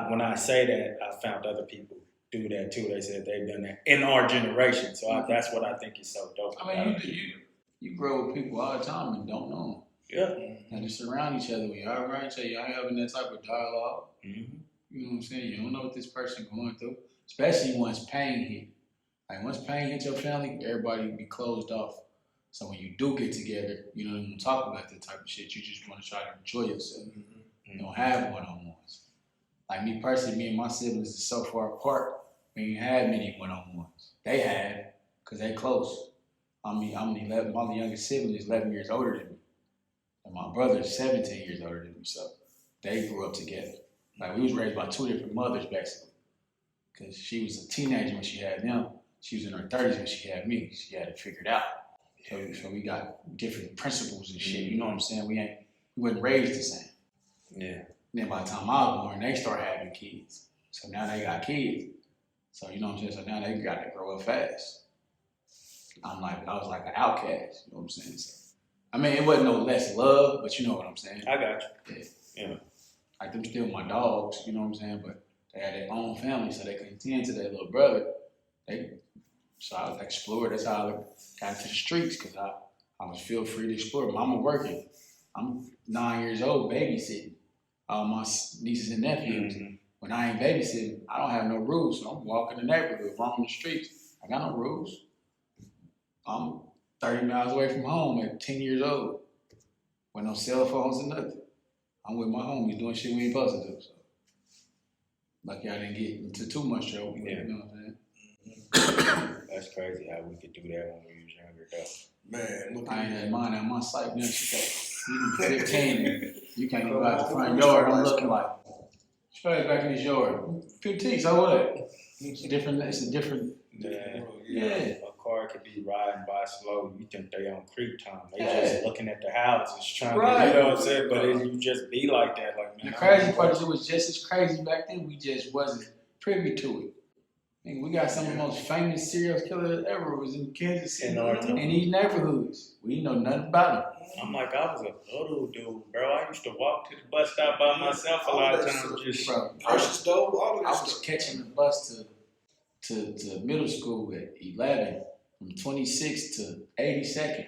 when I say that, I found other people do that too. They said they've done that in our generation, so that's what I think is so dope. I mean, you grow with people all the time and don't know them. Yeah. And just surround each other. When y'all around each other, y'all having that type of dialogue. Mm-hmm. You know what I'm saying? You don't know what this person going through. Especially once pain hit. Like once pain hits your family, everybody be closed off. So when you do get together, you don't even talk about that type of shit. You just want to try to enjoy yourself. You don't have one-on-ones. Like me personally, me and my siblings are so far apart. We ain't had many one-on-ones. They had, because they close. I'm 11, my youngest sibling is 11 years older than me. And my brother is 17 years older than me, so they grew up together. Like, we was raised by 2 different mothers, basically. Because she was a teenager when she had them. She was in her 30s when she had me. She had it figured out. So we got different principles and shit, you know what I'm saying? We wasn't raised the same. Yeah. And then by the time I was born, they started having kids. So now they got kids. So, you know what I'm saying? So now they got to grow up fast. I was like an outcast, you know what I'm saying? So, I mean, it wasn't no less love, but you know what I'm saying? I got you. Yeah. Like, them still my dogs, you know what I'm saying? But they had their own family, so they could tend to their little brother. So I was explored. That's how I got into the streets, because I was feel free to explore. Mama working. I'm 9 years old, babysitting all my nieces and nephews. Mm-hmm. When I ain't babysitting, I don't have no rules. So I'm walking the neighborhood, roaming the streets. I got no rules. I'm 30 miles away from home at 10 years old, with no cell phones and nothing. I'm with my homies doing shit we ain't supposed to do. So lucky I didn't get into too much trouble. Yeah. You know what I'm saying? That's crazy how we could do that when we was younger, though. Man, look I at ain't that. had mine out my sight now. You 15 and you can't go out the front yard. I'm looking like, straight back in his yard. 15, so what? It's a different. Yeah. A car could be riding by slow. You think they on creep time. They Yeah. just looking at the houses, trying Right. to, you know what I'm saying? But you just be like that. Like, man, The crazy part is it was just as crazy back then. We just wasn't privy to it. I mean, we got some of the most famous serial killers ever was in Kansas City, In our time. in these neighborhoods. We didn't know nothing about them. I'm like, I was a little dude, bro. I used to walk to the bus stop by myself a lot of times. Just Bro, Precious dough, all of I that was stuff. catching the bus to middle school at 11, from 26 to 82nd.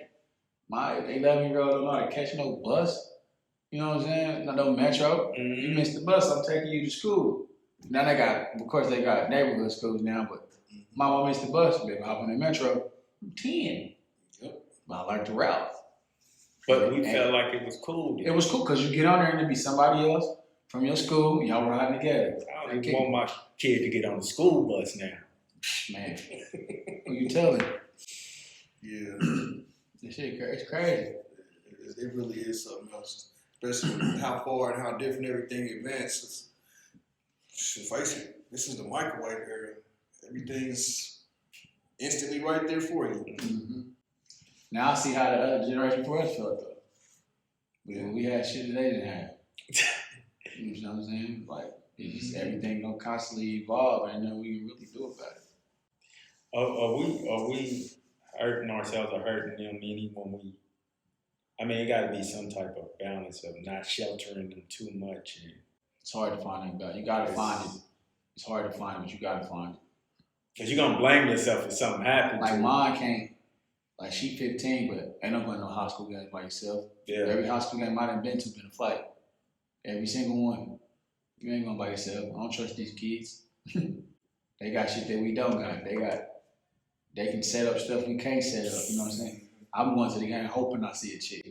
My 11-year-old don't know how to catch no bus. You know what I'm saying? No metro. Mhm. You missed the bus, I'm taking you to school. Now they got neighborhood schools now, but mama missed the bus, baby. Hop on the metro. I'm 10. Yep. But I learned the route. But we And felt like it was cool. Then. it was cool because you get on there and there'd be somebody else from your school, y'all riding together. I don't even want my kid to get on the school bus now. Man, who you telling? Yeah, This shit, it's crazy. it really is something else, especially how far and how different everything advances. Face it, this is the microwave era. Everything's instantly right there for you. Mm-hmm. Now I see how the other generation before us felt though. We had shit that they didn't have. You know what I'm saying? Like it's just everything gonna constantly evolve, and nothing we can really do about it. Are we hurting ourselves or hurting them any when we? I mean, it got to be some type of balance of not sheltering them too much. And It's hard to find that. You gotta find it. It's hard to find it, but you gotta find it. Cause you're gonna blame yourself if something happens. Like mine can't. Like she 15, but ain't no going to no high school games by yourself. Yeah. Every high school game I done been to been a fight. Every single one. You ain't going by yourself. I don't trust these kids. They got shit that we don't got. They can set up stuff we can't set up. You know what I'm saying? I'm going to the game hoping I see a chick.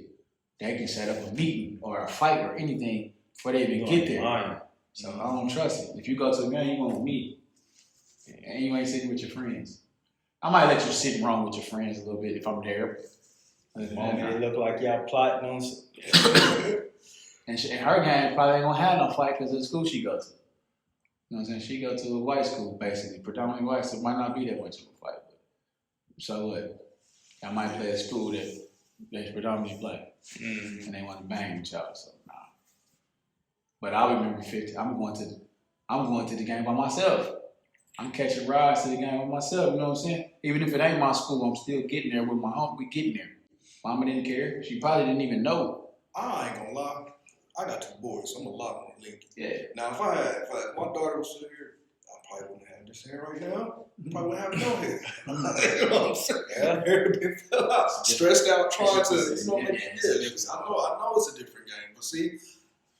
They can set up a meeting or a fight or anything before they even get there. Lying. So I don't trust it. If you go to a game, you want me. And you ain't sitting with your friends. I might let you sit wrong with your friends a little bit if I'm there. It look like y'all plotting on some. And her game probably ain't gonna have no fight because of the school she goes to. You know what I'm saying? She go to a white school, basically, predominantly white, so it might not be that much of a fight. But so what? I might play a school that's predominantly black, and they want to bang each other. So nah. But I remember 50. I'm going to the game by myself. I'm catching rides to the game with myself, you know what I'm saying? Even if it ain't my school, I'm still getting there with my home. We getting there. Mama didn't care. She probably didn't even know. I ain't gonna lie. I got 2 boys, so I'm a lot more lenient. Yeah. Now, if my daughter was still here, I probably wouldn't have this hair right now. Probably wouldn't have no hair. You know what I'm saying? Yeah. Hair been fell out, stressed out, trying to, It's you know, different. make it Yeah, good. it's I know it's a different game, but see,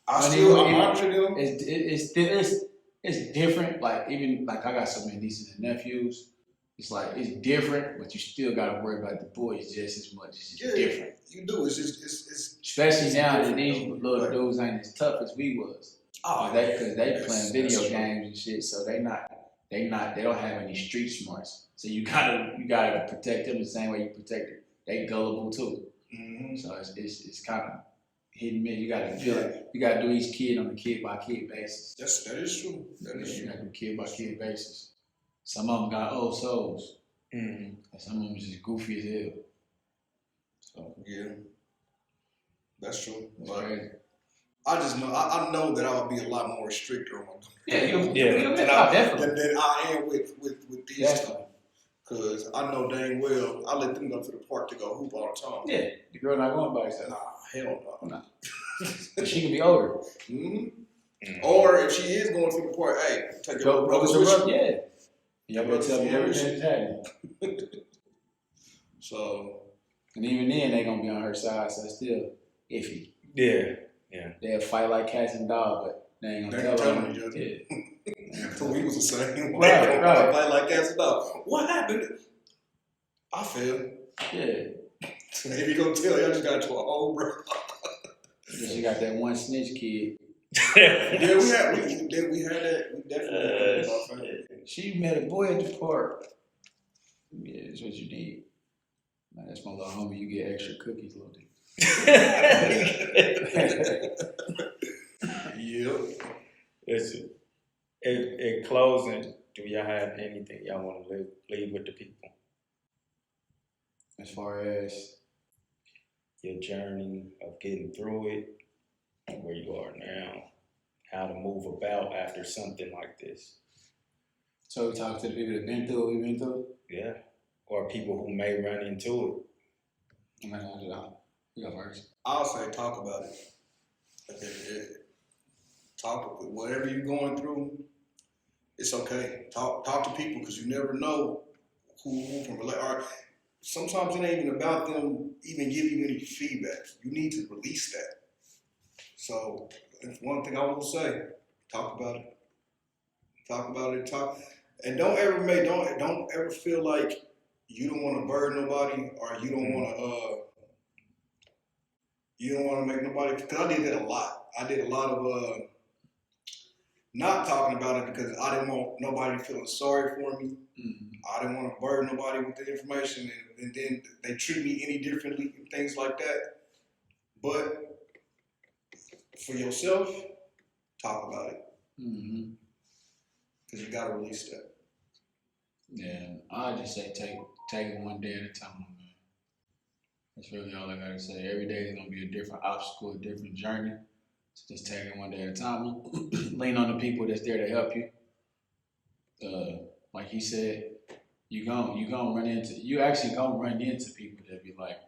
I But monitor them. It's different. Like even like I got so many nieces and nephews. It's like it's different, but you still gotta worry about the boys just as much. It's just different. You do. It's just Especially now that different, these though. little Right. dudes ain't as tough as we was. Oh, Because they yes, playing that's video true. games and shit, so they don't have any street smarts. So you gotta protect them the same way you protect them. They gullible too. Mm-hmm. So it's kind of hit and miss. You gotta feel like you gotta do each kid on a kid by kid basis. That is true. That is You true. gotta do kid by kid basis. Some of them got old souls, Mm. and some of them is just goofy as hell. So Yeah, that's true. it's But crazy. I just know I know that I'll be a lot more stricter on my Yeah, than definitely. I am with these Definitely. two. Cause I know dang well I let them go to the park to go hoop all the time. Yeah, the girl not going by herself. Nah, hell no. Nah. But she can be older. Mm-hmm. Or if she is going to the park, hey, take your Go brothers to with rub, you. yeah. You gotta tell me everything that's happening. So And even then, they gonna be on her side, so it's still iffy. Yeah. They'll fight like cats and dogs, but they ain't they gonna ain't tell telling her. each other. Yeah. So we was the same way. Right. Fight like cats and dogs. What happened? I failed. Yeah. So if you gonna tell, y'all just got to a whole bro. She got that one snitch kid. Yeah, we had that. We definitely had that in our family. She met a boy at the park. Yeah, that's what you need. Now, that's my little homie. You get extra cookies, little dude. Yep. Listen, in closing, do y'all have anything y'all want to leave with the people? As far as Your journey of getting through it, where you are now, how to move about after something like this. so we talk to the people that been through what we've been through. Yeah. Or people who may run into I'm gonna do that. You go first. I'll say talk about it. Talk whatever you're going through. It's okay. Talk to people because you never know who can relate. Or sometimes it ain't even about them even giving you any feedback. You need to release that. So that's one thing I will say. Talk about it. Talk about it. And don't ever feel like you don't want to burden nobody or you don't want to make nobody. Because I did that a lot. I did a lot of not talking about it because I didn't want nobody feeling sorry for me. Mm-hmm. I didn't want to burden nobody with the information, and then they treat me any differently and things like that. But for yourself, talk about it Mm-hmm. because you gotta release that. Yeah, I just say take it one day at a time, man. That's really all I gotta say. Every day is gonna be a different obstacle, a different journey. So just take it one day at a time. Lean on the people that's there to help you. Like he said, you actually gonna run into people that be like,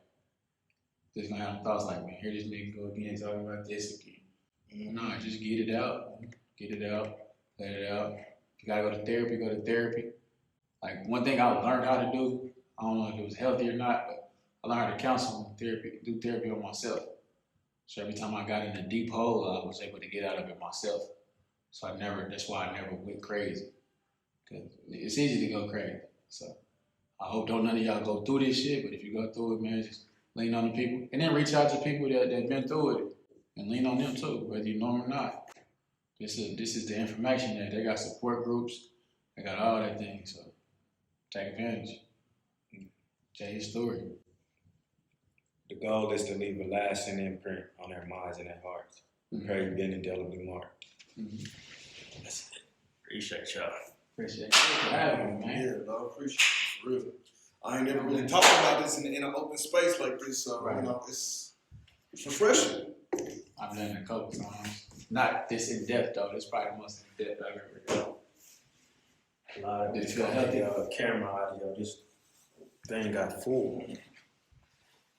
just gonna have thoughts like, man, here this nigga go again talking about this again. Mm-hmm. Nah, just get it out, let it out. If you gotta go to therapy, go to therapy. Like one thing I learned how to do, I don't know if it was healthy or not, but I learned how to counsel and do therapy on myself. So every time I got in a deep hole, I was able to get out of it myself. So that's why I never went crazy. Cause it's easy to go crazy. So I hope don't none of y'all go through this shit, but if you go through it, man, just lean on the people. And then reach out to people that been through it and lean on them too, whether you know them or not. This is the information that they got support groups, they got all that thing, so take advantage. Tell your story. The goal is to leave a lasting imprint on their minds and their hearts. We pray you've been indelibly marked. Mm-hmm. That's it. Appreciate y'all. Appreciate you for having me, man. Yeah, dog, appreciate it, for real. I ain't never really talked about this in an open space like this, so Right. you know, it's refreshing. I've done it a couple times. Not this in depth though. This is probably the most in depth I've ever done. A lot of Did it this feel healthy? camera audio, this thing got full.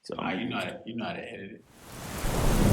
So you know how to edit it.